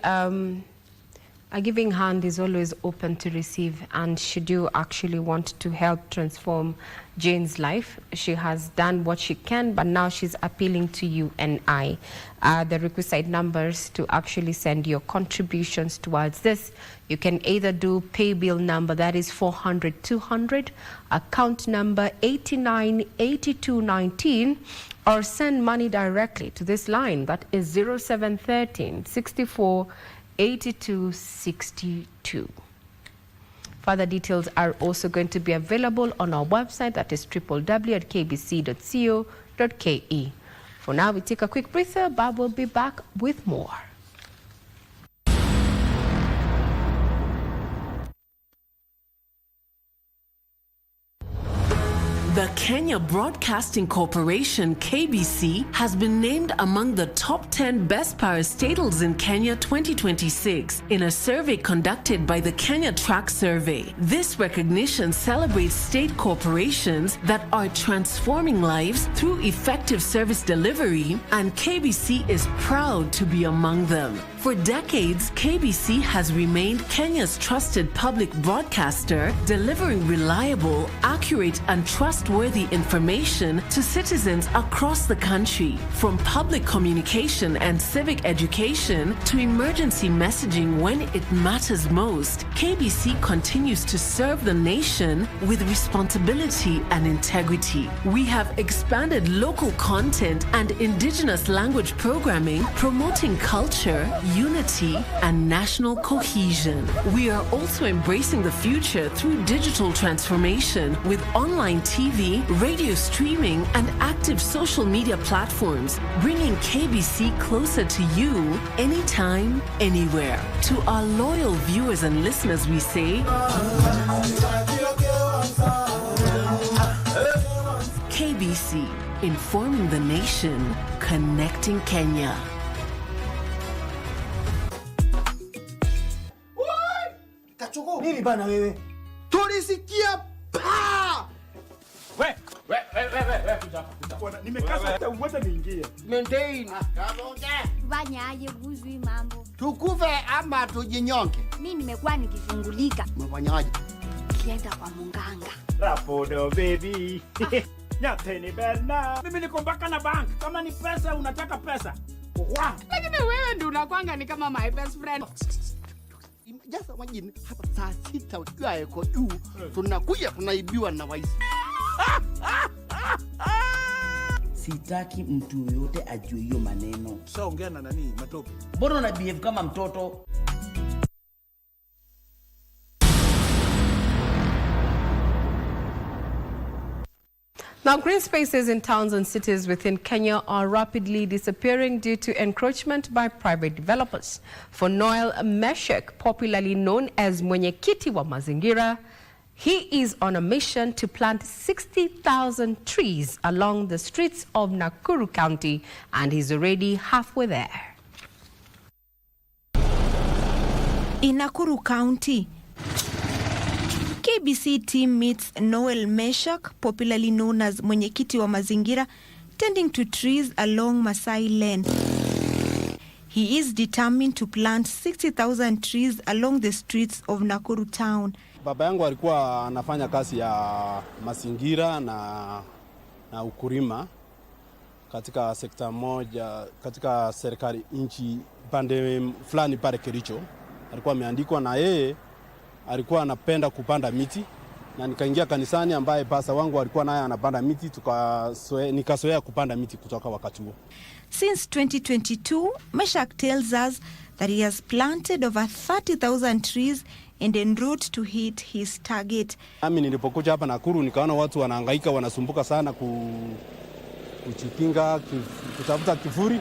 a giving hand is always open to receive, and should you actually want to help transform Jane's life, she has done what she can, but now she's appealing to you and I. The requisite numbers to actually send your contributions towards this. You can either do pay bill number, that is 400-200, account number 898219, or send money directly to this line, that is 0713 64 8262. Further details are also going to be available on our website, that is www.kbc.co.ke. For now, we take a quick breather, but we'll be back with more. The Kenya Broadcasting Corporation, KBC, has been named among the top 10 best parastatals in Kenya 2026 in a survey conducted by the Kenya Track Survey. This recognition celebrates state corporations that are transforming lives through effective service delivery, and KBC is proud to be among them. For decades, KBC has remained Kenya's trusted public broadcaster, delivering reliable, accurate, and trustworthy information to citizens across the country. From public communication and civic education to emergency messaging when it matters most, KBC continues to serve the nation with responsibility and integrity. We have expanded local content and indigenous language programming, promoting culture, unity, and national cohesion. We are also embracing the future through digital transformation with online TV, radio streaming, and active social media platforms, bringing KBC closer to you anytime, anywhere. To our loyal viewers and listeners, we say, KBC, informing the nation, connecting Kenya. Nini bana wewe? Tulisikia pa! Nimekasa ngoja niingie. Maintain. Banyaje buzui mambo. Tukufe ama tujinyonge. Mimi nimekuwa nikishungulika. Mfanyaje? Kienda kwa munganga. Rapodo baby. Nyateni bena. Mimi niko mpaka na bank. Kama ni pesa unataka pesa. Wow. Lakini wewe ndio unakwanga ni kama my best friend. Just imagine hapa saa 6 ukiwa yuko juu tunakuja tunaibiwa na waizi. Sitaki mtu yote ajue hiyo maneno. Sasa ongea na nani Matope? Mbona una behave kama mtoto? Now, green spaces in towns and cities within Kenya are rapidly disappearing due to encroachment by private developers. For Noel Meshek, popularly known as Mwenyekiti wa Mazingira, he is on a mission to plant 60,000 trees along the streets of Nakuru County, and he's already halfway there. In Nakuru County, KBC team meets Noel Meshak, popularly known as Mwenyekiti wa Mazingira, tending to trees along Masai Lane. He is determined to plant 60,000 trees along the streets of Nakuru town. Baba yangu alikuwa anafanya kazi ya mazingira na ukulima katika sekta moja katika serikali nchi pande fulani pale Kericho. Alikuwa ameandikwa na yeye alikuwa anapenda kupanda miti na nikaingia kanisani ambaye pasa wangu alikuwa naye anapanda miti nikazoea kupanda miti kutoka wakati huo. Since 2022, Meshak tells us that he has planted over 30,000 trees and en route to hit his target. Mimi nilipokuja hapa Nakuru nikaona watu wanahangaika wanasumbuka sana kuchikinga kutafuta kivuli.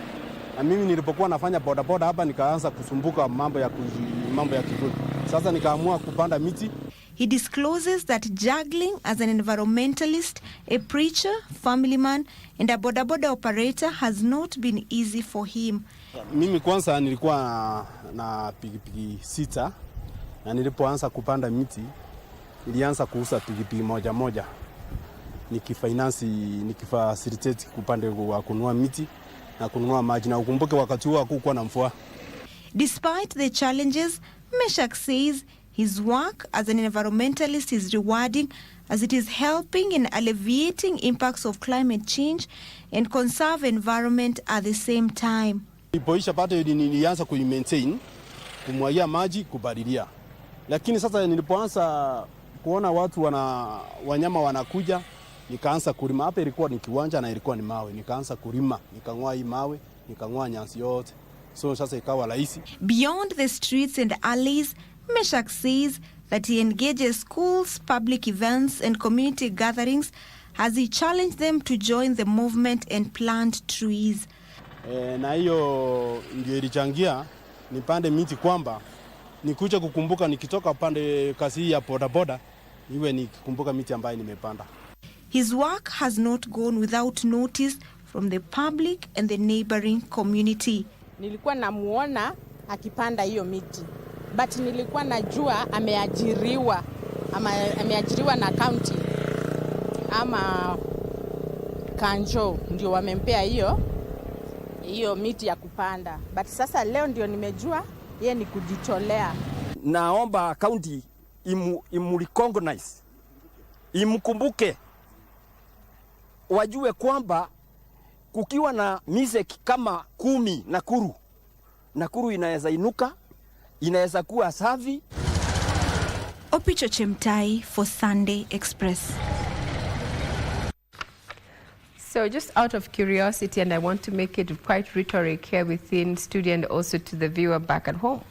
Na mimi nilipokuwa nafanya bodaboda hapa nikaanza kusumbuka mambo ya kivuli. Sasa nikaamua kupanda miti. He discloses that juggling as an environmentalist, a preacher, family man, and a bodaboda operator has not been easy for him. Mimi kwanza nilikuwa na pikipiki 6 na nilipoanza kupanda miti nilianza kuuza pikipiki moja nikifacilitate kupande wa kununua miti na kununua maji, na ukumbuke wakati huo hakukuwa na mvua. Despite the challenges, Meshak says his work as an environmentalist is rewarding as it is helping in alleviating impacts of climate change and conserve environment at the same time. Nilipoisha pale nilianza kuimaintain, kumwagia maji, kubadilia. Lakini sasa nilipoanza kuona wanyama wanakuja, nikaanza kulima. Hapa ilikuwa ni kiwanja na ilikuwa ni mawe. Nikaanza kulima, nikang'oa hii mawe, nikang'oa nyasi yote. So sasa ikawa rahisi. Beyond the streets and alleys, Meshak says that he engages schools, public events and community gatherings as he challenged them to join the movement and plant trees. Na hiyo ndio ilichangia nipande miti kwamba nikuja kukumbuka nikitoka pande kazi hii ya bodaboda iwe nikikumbuka miti ambayo nimepanda. His work has not gone without notice from the public and the neighboring community. Nilikuwa namuona akipanda hiyo miti, but nilikuwa najua ameajiriwa na county ama kanjo ndio wamempea hiyo miti ya kupanda, but sasa leo ndio nimejua yeye ni kujitolea. Naomba county recognize, imkumbuke, wajue kwamba kukiwa na mizeki kama 10 Nakuru inaweza inuka, inaweza kuwa safi. Opicho Chemtai for Sunday Express. So just out of curiosity, and I want to make it quite rhetoric here within studio and also to the viewer back at home.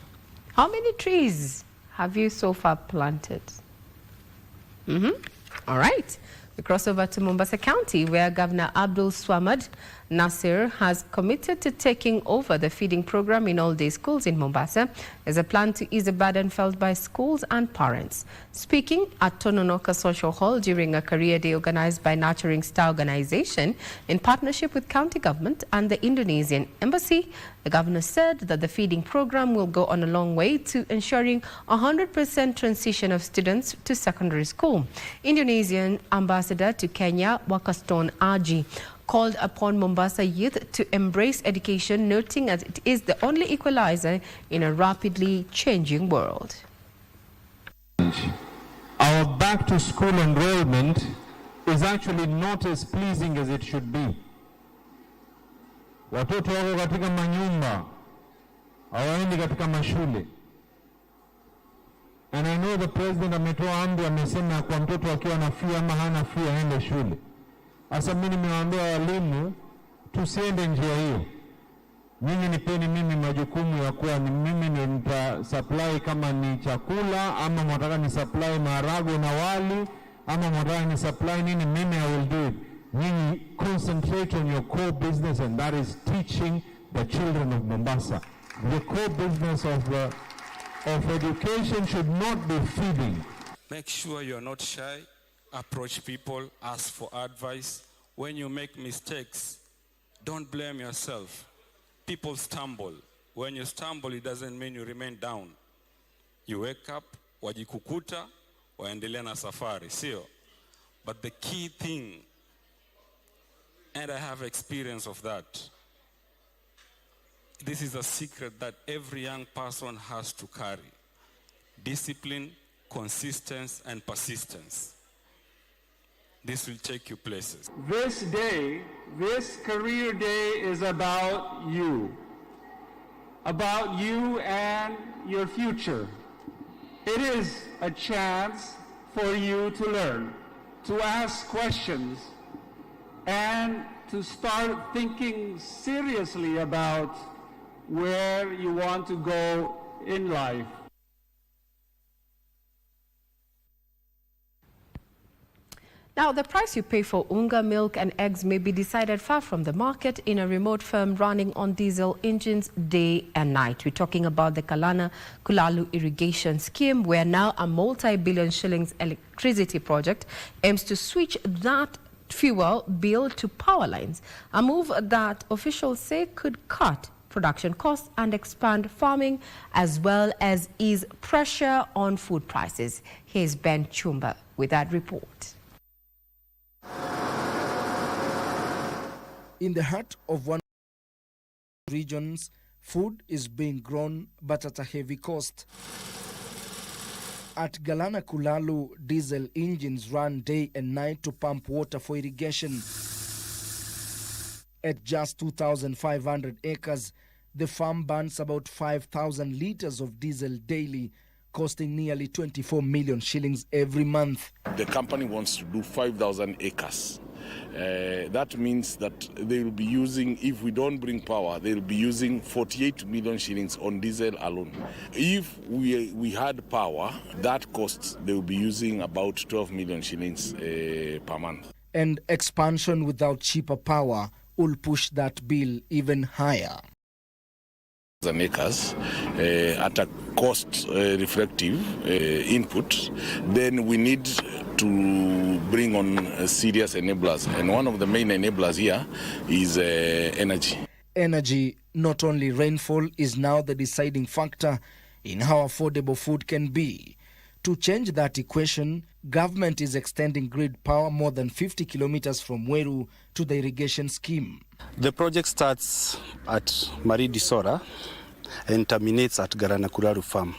How many trees have you so far planted? All right. We cross over to Mombasa County, where Governor Abdul Swamad Nasir has committed to taking over the feeding program in all-day schools in Mombasa as a plan to ease the burden felt by schools and parents. Speaking at Tononoka Social Hall during a career day organized by Nurturing Star Organization in partnership with county government and the Indonesian Embassy, the governor said that the feeding program will go on a long way to ensuring 100% transition of students to secondary school. Indonesian ambassador to Kenya, Wakaston Aji, called upon Mombasa youth to embrace education, noting that it is the only equalizer in a rapidly changing world. Our back-to-school enrollment is actually not as pleasing as it should be. Watoto wako katika manyumba, hawaendi katika mashule. And I know the president ametoa amri, amesema kwa mtoto akiwa na fee ama hana fee aende shule. Asa mimi nimewaambia walimu tusiende njia hiyo. Nyinyi nipeni mimi majukumu ya kuwa ni mimi nita supply kama ni chakula ama mwataka ni supply maharagwe na wali ama mwataka ni supply nini, mimi I will do it. Nyinyi concentrate on your core business, and that is teaching the children of Mombasa. The core business of education should not be feeding. Make sure you're not shy. Approach people, ask for advice. When you make mistakes, don't blame yourself. People stumble. When you stumble, it doesn't mean you remain down. You wake up, wajikukuta, waendelea na safari, sio? But the key thing, and I have experience of that, this is a secret that every young person has to carry: discipline, consistency, and persistence. This will take you places. This day, this career day is about you and your future. It is a chance for you to learn, to ask questions, and to start thinking seriously about where you want to go in life. Now, the price you pay for unga, milk and eggs may be decided far from the market in a remote firm running on diesel engines day and night. We're talking about the Kalana Kulalu Irrigation Scheme, where now a multi-billion shillings electricity project aims to switch that fuel bill to power lines, a move that officials say could cut production costs and expand farming, as well as ease pressure on food prices. Here's Ben Chumba with that report. In the heart of one of the regions, food is being grown, but at a heavy cost. At Galana Kulalu, diesel engines run day and night to pump water for irrigation. At just 2,500 acres, the farm burns about 5,000 litres of diesel daily, costing nearly 24 million shillings every month. The company wants to do 5,000 acres. That means that they will be using, if we don't bring power, they will be using 48 million shillings on diesel alone. If we had power, that costs, they will be using about 12 million shillings per month. And expansion without cheaper power will push that bill even higher. Acres at a cost reflective input, then we need to bring on serious enablers, and one of the main enablers here is energy. Energy, not only rainfall, is now the deciding factor in how affordable food can be. To change that equation, government is extending grid power more than 50 kilometers from Weru to the irrigation scheme. The project starts at Maridisora and terminates at Garanakuraru farm.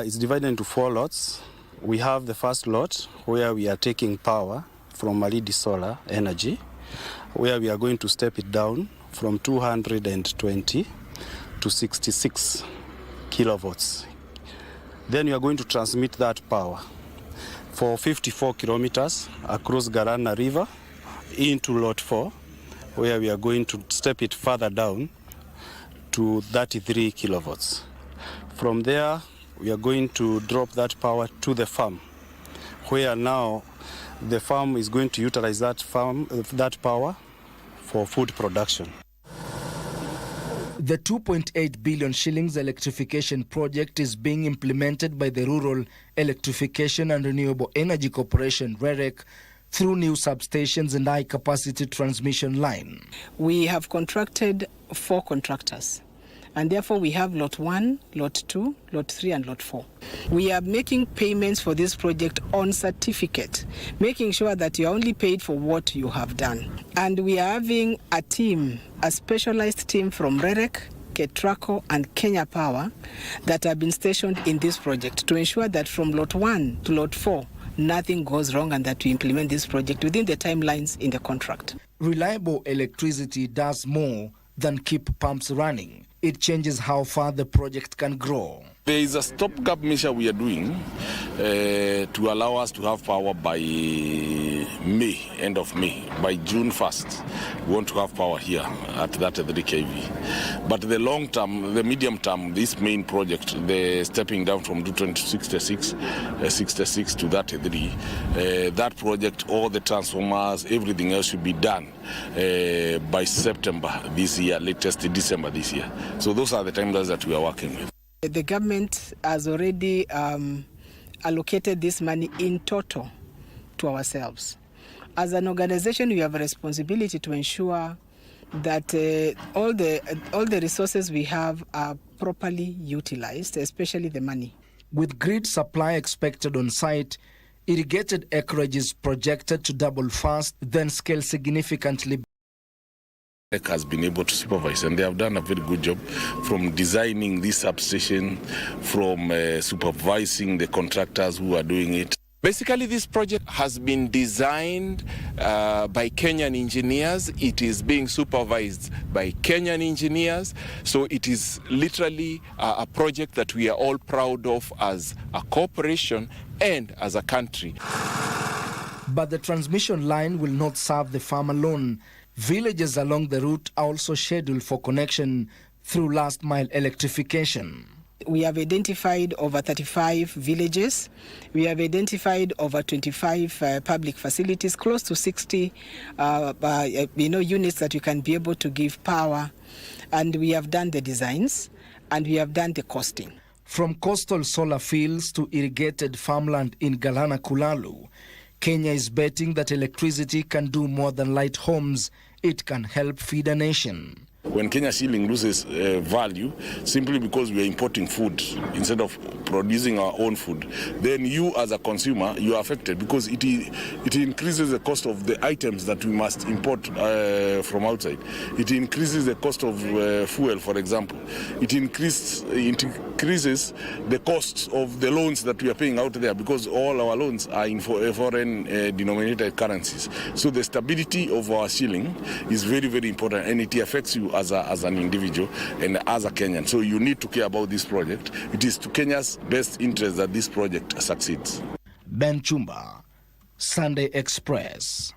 It's divided into 4 lots. We have the first lot where we are taking power from Maridi Solar Energy, where we are going to step it down from 220 to 66 kilovolts. Then we are going to transmit that power for 54 kilometers across Garana River into lot 4, where we are going to step it further down to 33 kilovolts. From there, we are going to drop that power to the farm, where now the farm is going to utilize that power for food production. The 2.8 billion shillings electrification project is being implemented by the Rural Electrification and Renewable Energy Corporation, REREC, through new substations and high-capacity transmission line. We have contracted 4 contractors, and therefore we have Lot 1, Lot 2, Lot 3, and Lot 4. We are making payments for this project on certificate, making sure that you are only paid for what you have done. And we are having a team, a specialized team from REREC, KETRACO, and Kenya Power that have been stationed in this project to ensure that from Lot 1 to Lot 4, nothing goes wrong and that we implement this project within the timelines in the contract. Reliable electricity does more than keep pumps running. It changes how far the project can grow. There is a stopgap measure we are doing to allow us to have power by May, end of May. By June 1st, we want to have power here at that 3 kV. But the long term, the medium term, this main project, the stepping down from 220 to 66 to that 3, that project, all the transformers, everything else should be done by September this year, latest December this year. So those are the timelines that we are working with. The government has already allocated this money in total to ourselves. As an organization, we have a responsibility to ensure that all the resources we have are properly utilized, especially the money. With grid supply expected on site, irrigated acreage is projected to double fast, then scale significantly. Has been able to supervise, and they have done a very good job from designing this substation, from supervising the contractors who are doing it. Basically, this project has been designed by Kenyan engineers. It is being supervised by Kenyan engineers. So it is literally a project that we are all proud of as a corporation and as a country. But the transmission line will not serve the farm alone. Villages along the route are also scheduled for connection through last-mile electrification. We have identified over 35 villages. We have identified over 25 public facilities, close to 60 units that you can be able to give power. And we have done the designs and we have done the costing. From coastal solar fields to irrigated farmland in Galana Kulalu, Kenya is betting that electricity can do more than light homes. It can help feed a nation. When Kenya shilling loses value simply because we are importing food instead of producing our own food, then you as a consumer, you are affected because it increases the cost of the items that we must import from outside. It increases the cost of fuel, for example. It increases the costs of the loans that we are paying out there because all our loans are in foreign denominated currencies. So the stability of our shilling is very, very important, and it affects you as an individual and as a Kenyan. So you need to care about this project. It is to Kenya's best interest that this project succeeds. Ben Chumba, Sunday Express.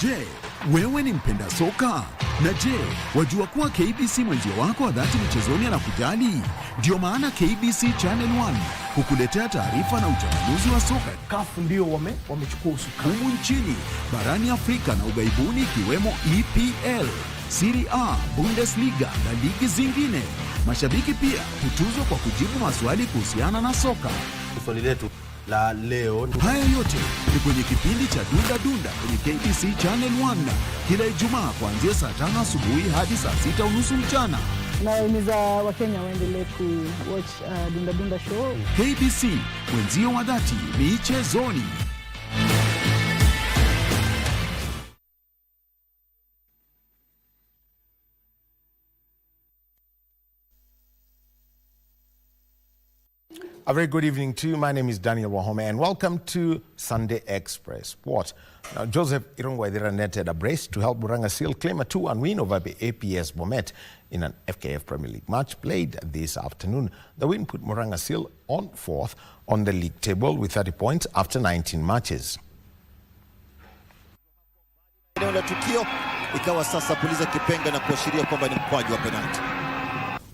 Je, wewe ni mpenda soka? Na je, wajua kuwa KBC mwenzio wako wa dhati michezoni anakujali? Ndio maana KBC Channel 1 hukuletea taarifa na uchambuzi wa soka. CAF ndio wamechukua usukani humu nchini, barani Afrika na ugaibuni, ikiwemo EPL, Serie A, Bundesliga na ligi zingine. Mashabiki pia hutuzwa kwa kujibu maswali kuhusiana na soka. Swali letu la leo. Haya yote ni kwenye kipindi cha Dunda Dunda kwenye KBC Channel 1 kila Ijumaa kuanzia saa 5 asubuhi hadi saa 6:30 mchana. Nawahimiza Wakenya waendelee ku-watch Dunda Dunda show. KBC, mwenzio wa dhati michezoni. A very good evening to you. My name is Daniel Wahome and welcome to Sunday Express Sport. Now, Joseph Irongwaidira netted a brace to help Murang'a Seal claim a 2-1 win over the APS Bomet in an FKF Premier League match played this afternoon. The win put Murang'a Seal on 4th on the league table with 30 points after 19 matches. Eneo la tukio ikawa sasa puliza kipenga na kuashiria kwamba ni mkwaju wa penalti.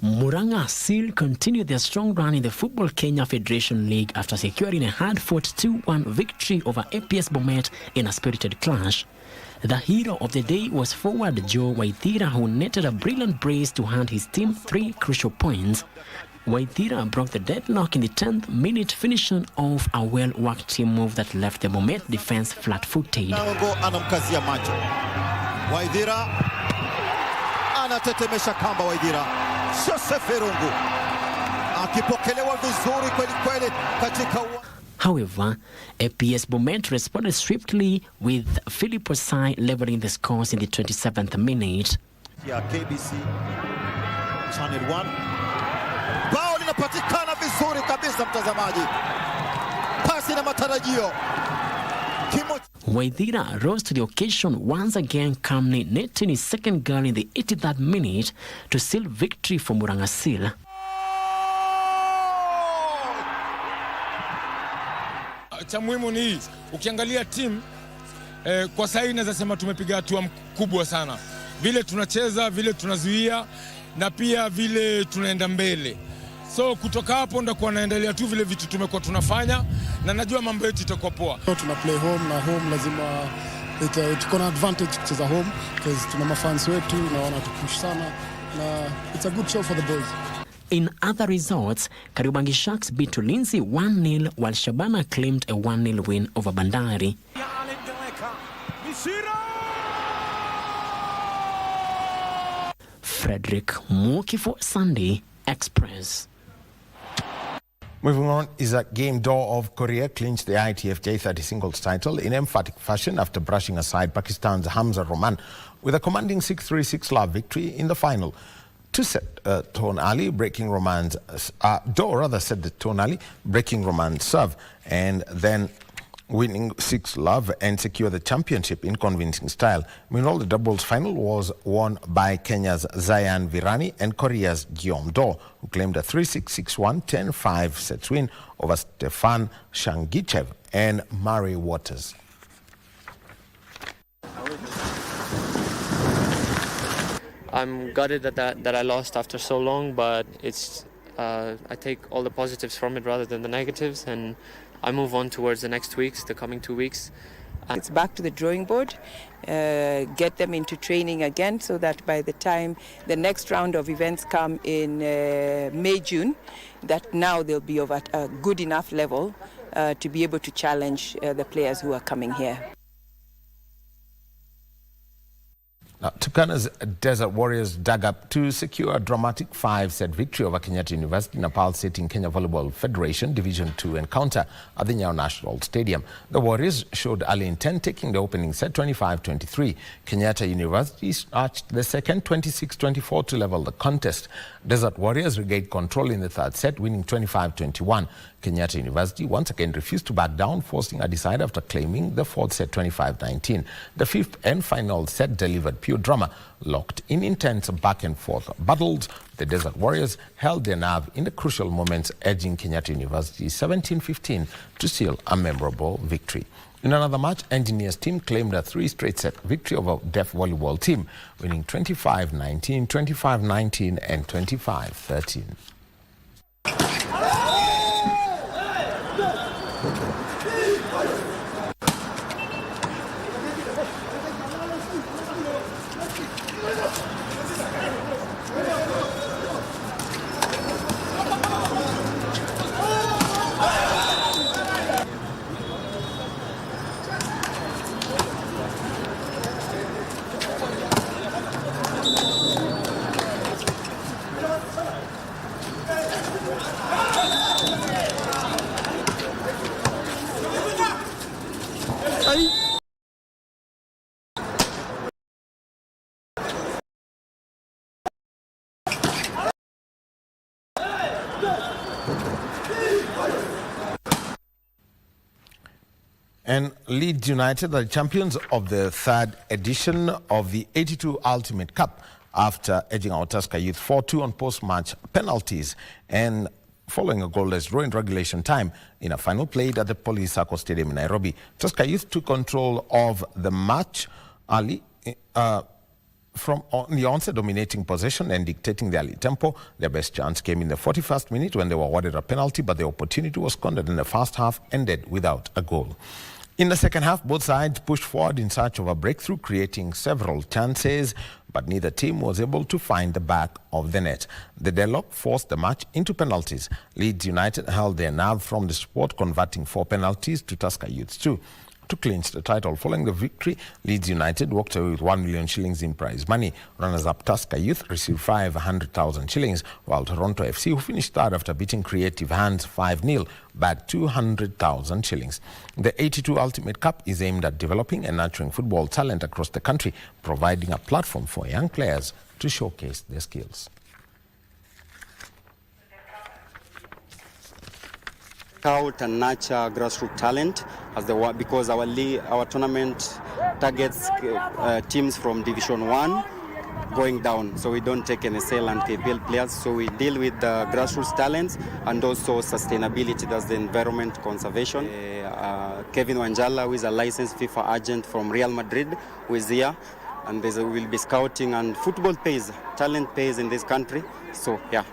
Murang'a Seal continued their strong run in the Football Kenya Federation League after securing a hard-fought 2-1 victory over APS Bomet in a spirited clash. The hero of the day was forward Joe Waithira, who netted a brilliant brace to hand his team 3 crucial points. Waithira broke the deadlock in the 10th minute, finishing off a well-worked team move that left the Bomet defense flat-footed. Anamkazia macho Waithira, anatetemesha kamba Waithira. Joseph Irungu akipokelewa vizuri kweli kweli katika. However, APS Bomet responded swiftly with Philip Osai leveling the scores in the 27th minute. Ya KBC Channel 1. Bao linapatikana vizuri kabisa mtazamaji. Pasi na matarajio. Waithira rose to the occasion once again, calmly netting his second goal in the 83rd minute to seal victory for Murang'a Seal. Cha muhimu ni ukiangalia timu kwa sasa hivi naweza sema tumepiga hatua kubwa sana. Vile tunacheza, vile tunazuia na pia vile tunaenda mbele. So kutoka hapo ndakuwa naendelea tu vile vitu tumekuwa tunafanya na najua mambo yetu itakuwa poa. Tuna play home na home lazima tuko na advantage kucheza home because tuna mafans wetu na wanatupush sana na it's a good show for the boys. In other results, Kariobangi Sharks beat Ulinzi 1-0 while Shabana claimed a 1-0 win over Bandari. Frederick Muki for Sunday Express. Moving on is that Game Door of Korea clinched the ITF J30 singles title in emphatic fashion after brushing aside Pakistan's Hamza Roman with a commanding 6-3, 6-love victory in the final. To set tone Ali, breaking Roman's set the tone Ali, breaking Roman's serve, and then winning 6-love and secure the championship in convincing style. Meanwhile, the doubles final was won by Kenya's Zayan Virani and Korea's Guillaume Do, who claimed a 3-6, 6-1, 10-5 sets win over Stefan Shangichev and Murray Waters. I'm gutted that I lost after so long, but it's I take all the positives from it rather than the negatives, and I move on towards the next weeks, the coming 2 weeks. It's back to the drawing board, get them into training again so that by the time the next round of events come in May, June, that now they'll be of a good enough level to be able to challenge the players who are coming here. Now, Turkana's Desert Warriors dug up to secure a dramatic 5-set victory over Kenyatta University in a pulsating Kenya Volleyball Federation Division 2 encounter at the Nyayo National Stadium. The Warriors showed early intent, taking the opening set 25-23. Kenyatta University arched the second 26-24 to level the contest. Desert Warriors regained control in the third set, winning 25-21. Kenyatta University once again refused to back down, forcing a decider after claiming the fourth set 25-19. The fifth and final set delivered pure drama. Locked in intense back and forth battles, the Desert Warriors held their nerve in the crucial moments, edging Kenyatta University 17-15 to seal a memorable victory. In another match, Engineers team claimed a 3 straight set victory over Deaf Volleyball team, winning 25-19, 25-19 and 25-13. And Leeds United are the champions of the third edition of the 82 Ultimate Cup after edging out Tusker Youth 4-2 on post-match penalties and following a goalless draw in regulation time in a final played at the Police Circle Stadium in Nairobi. Tusker Youth took control of the match early from the onset, dominating possession and dictating their lead tempo. Their best chance came in the 41st minute when they were awarded a penalty, but the opportunity was squandered in the first half, ended without a goal. In the second half, both sides pushed forward in search of a breakthrough, creating several chances, but neither team was able to find the back of the net. The deadlock forced the match into penalties. Leeds United held their nerve from the sport, converting 4 penalties to Tusker Youth's 2. To clinch the title. Following the victory, Leeds United walked away with 1 million shillings in prize money. Runners-up Tusker Youth received 500,000 shillings, while Toronto FC, who finished third after beating Creative Hands 5-0, bagged 200,000 shillings. The 82 Ultimate Cup is aimed at developing and nurturing football talent across the country, providing a platform for young players to showcase their skills. Scout and nurture grassroots talent because our tournament targets teams from Division 1 going down. So we don't take NSL and KPL players. So we deal with the grassroots talents and also sustainability, that's the environment conservation. Kevin Wanjala, who is a licensed FIFA agent from Real Madrid, who is here. And we will be scouting, and football pays, talent pays in this country. So, yeah.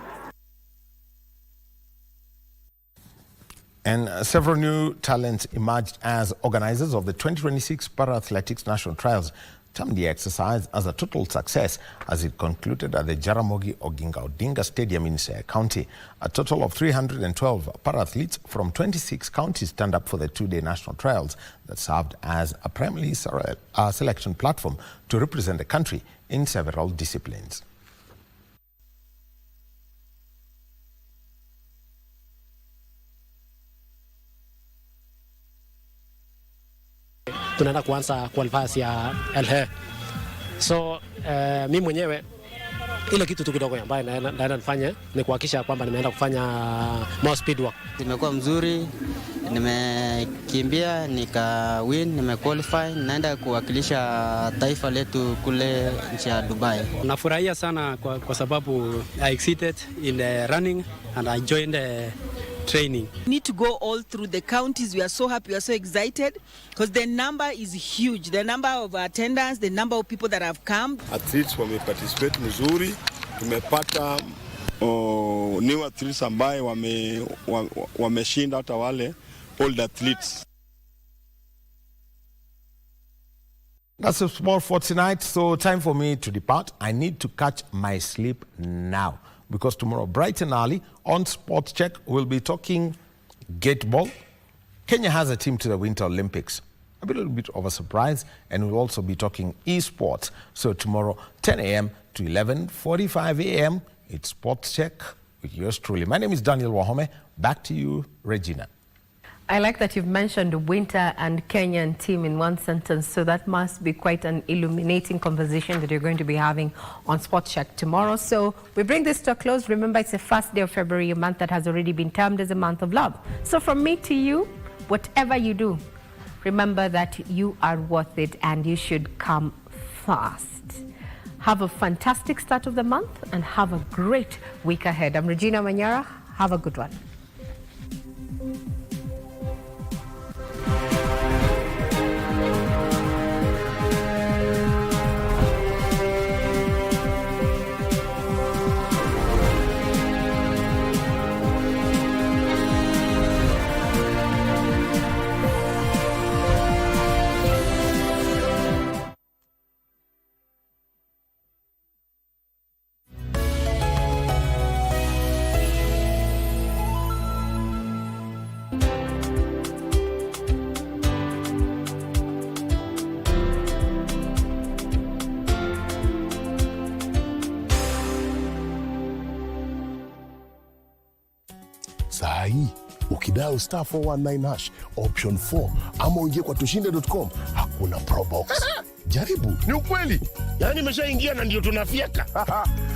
And several new talents emerged as organizers of the 2026 Para-Athletics National Trials termed the exercise as a total success as it concluded at the Jaramogi Oginga Odinga Stadium in Siaya County. A total of 312 para-athletes from 26 counties turned up for the 2-day national trials that served as a primary selection platform to represent the country in several disciplines. Tunaenda kuanza qualifiers ya LH. So mimi mwenyewe ile kitu tu kidogo ambayo naenda nifanye ni kuhakikisha kwamba nimeenda kufanya more speed work. Nimekuwa mzuri, nimekimbia, nika-win, nime-qualify, naenda kuwakilisha taifa letu kule nchi ya Dubai. Nafurahia sana kwa sababu I exceeded in the running and I joined the training. We need to go all through the counties. We are so happy, we are so excited because the number is huge. The number of attendants, the number of people that have come. Athletes wameparticipate mzuri. Tumepata new athletes ambaye wameshinda hata wale old athletes. That's a small for tonight, so time for me to depart. I need to catch my sleep now, because tomorrow, bright and early, on Sports Check, we'll be talking gateball. Kenya has a team to the Winter Olympics. A little bit of a surprise, and we'll also be talking esports. So tomorrow, 10 a.m. to 11:45 a.m., it's Sports Check with yours truly. My name is Daniel Wahome. Back to you, Regina. I like that you've mentioned the winter and Kenyan team in one sentence, so that must be quite an illuminating conversation that you're going to be having on Sports Check tomorrow. So we bring this to a close. Remember, it's the first day of February, a month that has already been termed as a month of love. So from me to you, whatever you do, remember that you are worth it and you should come fast. Have a fantastic start of the month and have a great week ahead. I'm Regina Manyara. Have a good one. Sahi, ukidao star 419 hash option 4 ama uingie kwa tushinde.com, hakuna probox. Jaribu. Ni ukweli. Yaani nimeshaingia na ndio tunafieka.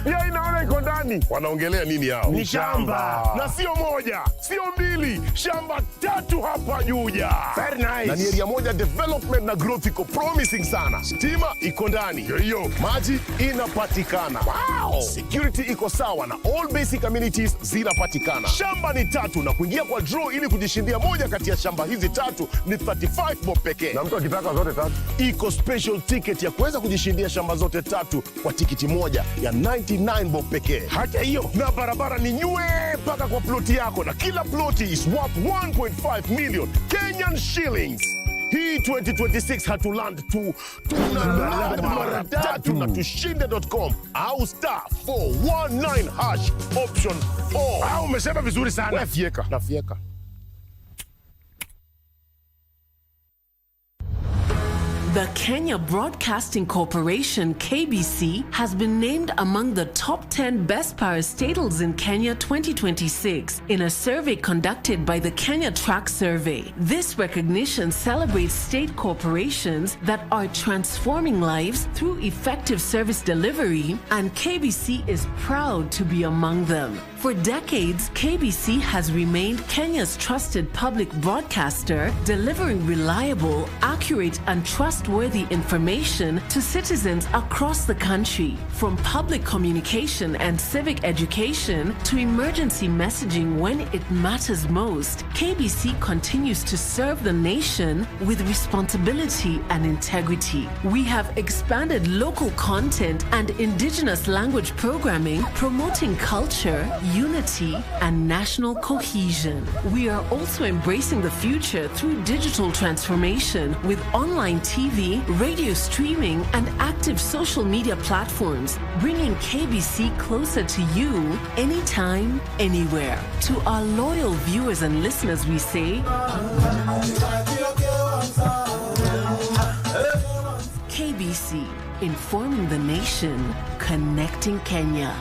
Ya inaona iko ndani. Wanaongelea nini hao? Ni shamba. Na sio moja, sio mbili, shamba 3 hapa Juja. Very nice. Na ni area moja development na growth iko promising sana. Stima iko ndani. Hiyo. Maji inapatikana. Wow. Security iko sawa na all basic amenities zinapatikana. Shamba ni 3 na kuingia kwa draw ili kujishindia moja kati ya shamba hizi 3 ni 35 bob pekee. Na mtu akitaka zote 3 iko special tiketi ya kuweza kujishindia shamba zote 3 kwa tiketi moja ya 99 bob pekee. Hata hiyo, na barabara ni nywe mpaka kwa ploti yako, na kila ploti is worth 1.5 million Kenyan shillings. Hii 2026 hatuland tu, tunaland mara 3 na tushinde.com au *419# option 4. Umesema vizuri sana. Nafieka. The Kenya Broadcasting Corporation, KBC, has been named among the top 10 best parastatals in Kenya 2026 in a survey conducted by the Kenya Track Survey. This recognition celebrates state corporations that are transforming lives through effective service delivery, and KBC is proud to be among them. For decades, KBC has remained Kenya's trusted public broadcaster, delivering reliable, accurate, and trustworthy information to citizens across the country. From public communication and civic education to emergency messaging when it matters most, KBC continues to serve the nation with responsibility and integrity. We have expanded local content and indigenous language programming, promoting culture, unity, and national cohesion. We are also embracing the future through digital transformation with online TV, radio streaming, and active social media platforms, bringing KBC closer to you anytime, anywhere. To our loyal viewers and listeners, we say, KBC, informing the nation, connecting Kenya.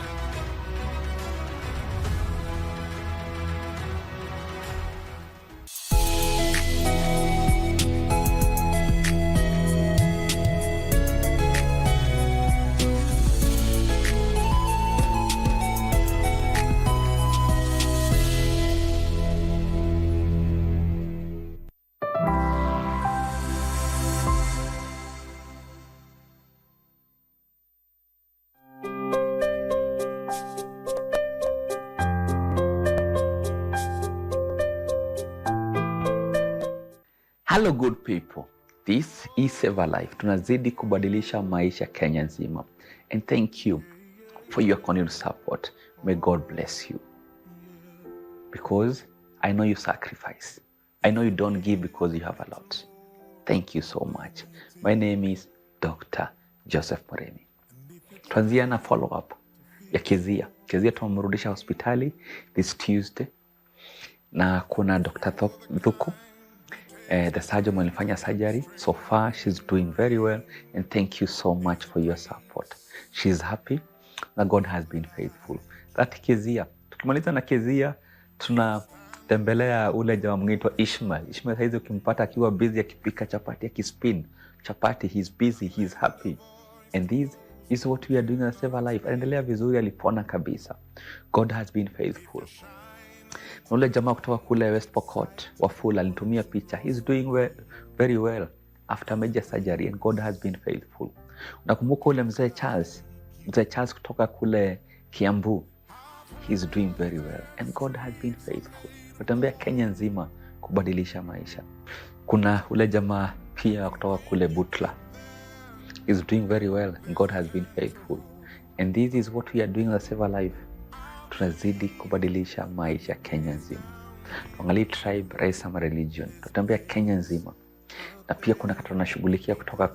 Hello good people, this is Save a Life. Tunazidi kubadilisha maisha Kenya nzima. And thank you for your continued support. May God bless you. Because I know you sacrifice. I know you don't give because you have a lot. Thank you so much. My name is Dr. Joseph Moremi. Tuanzia na follow up ya Kezia. Kezia tumemrudisha hospitali this Tuesday. Na kuna Dr. Thuku. The surgeon alifanya surgery. So far, she's doing very well. And thank you so much for your support. She's happy. Na God has been faithful. That Kezia. Tukimaliza na Kezia, tunatembelea ule jamaa mwingine Ishmael. Ishmael saizi ukimpata akiwa busy akipika chapati, akispin chapati, he's busy, he's happy. And this is what we are doing at Save a Life. Anaendelea vizuri, alipona kabisa. God has been faithful. Ule jamaa kutoka kule West Pokot, Wafula, alitumia picha. He's doing well, very well after major surgery, and God has been faithful. Unakumbuka ule mzee Charles kutoka kule Kiambu. He's doing very well, and God has been faithful. Tutembea Kenya nzima kubadilisha maisha. Kuna ule jamaa pia kutoka kule Butla. He's doing very well, and God has been faithful. And this is what we are doing at Save a Life. Tunazidi kubadilisha maisha Kenya nzima. Tuangalie tribe, race ama religion. Tutembea Kenya nzima. Na pia kuna katu tunashughulikia kutoka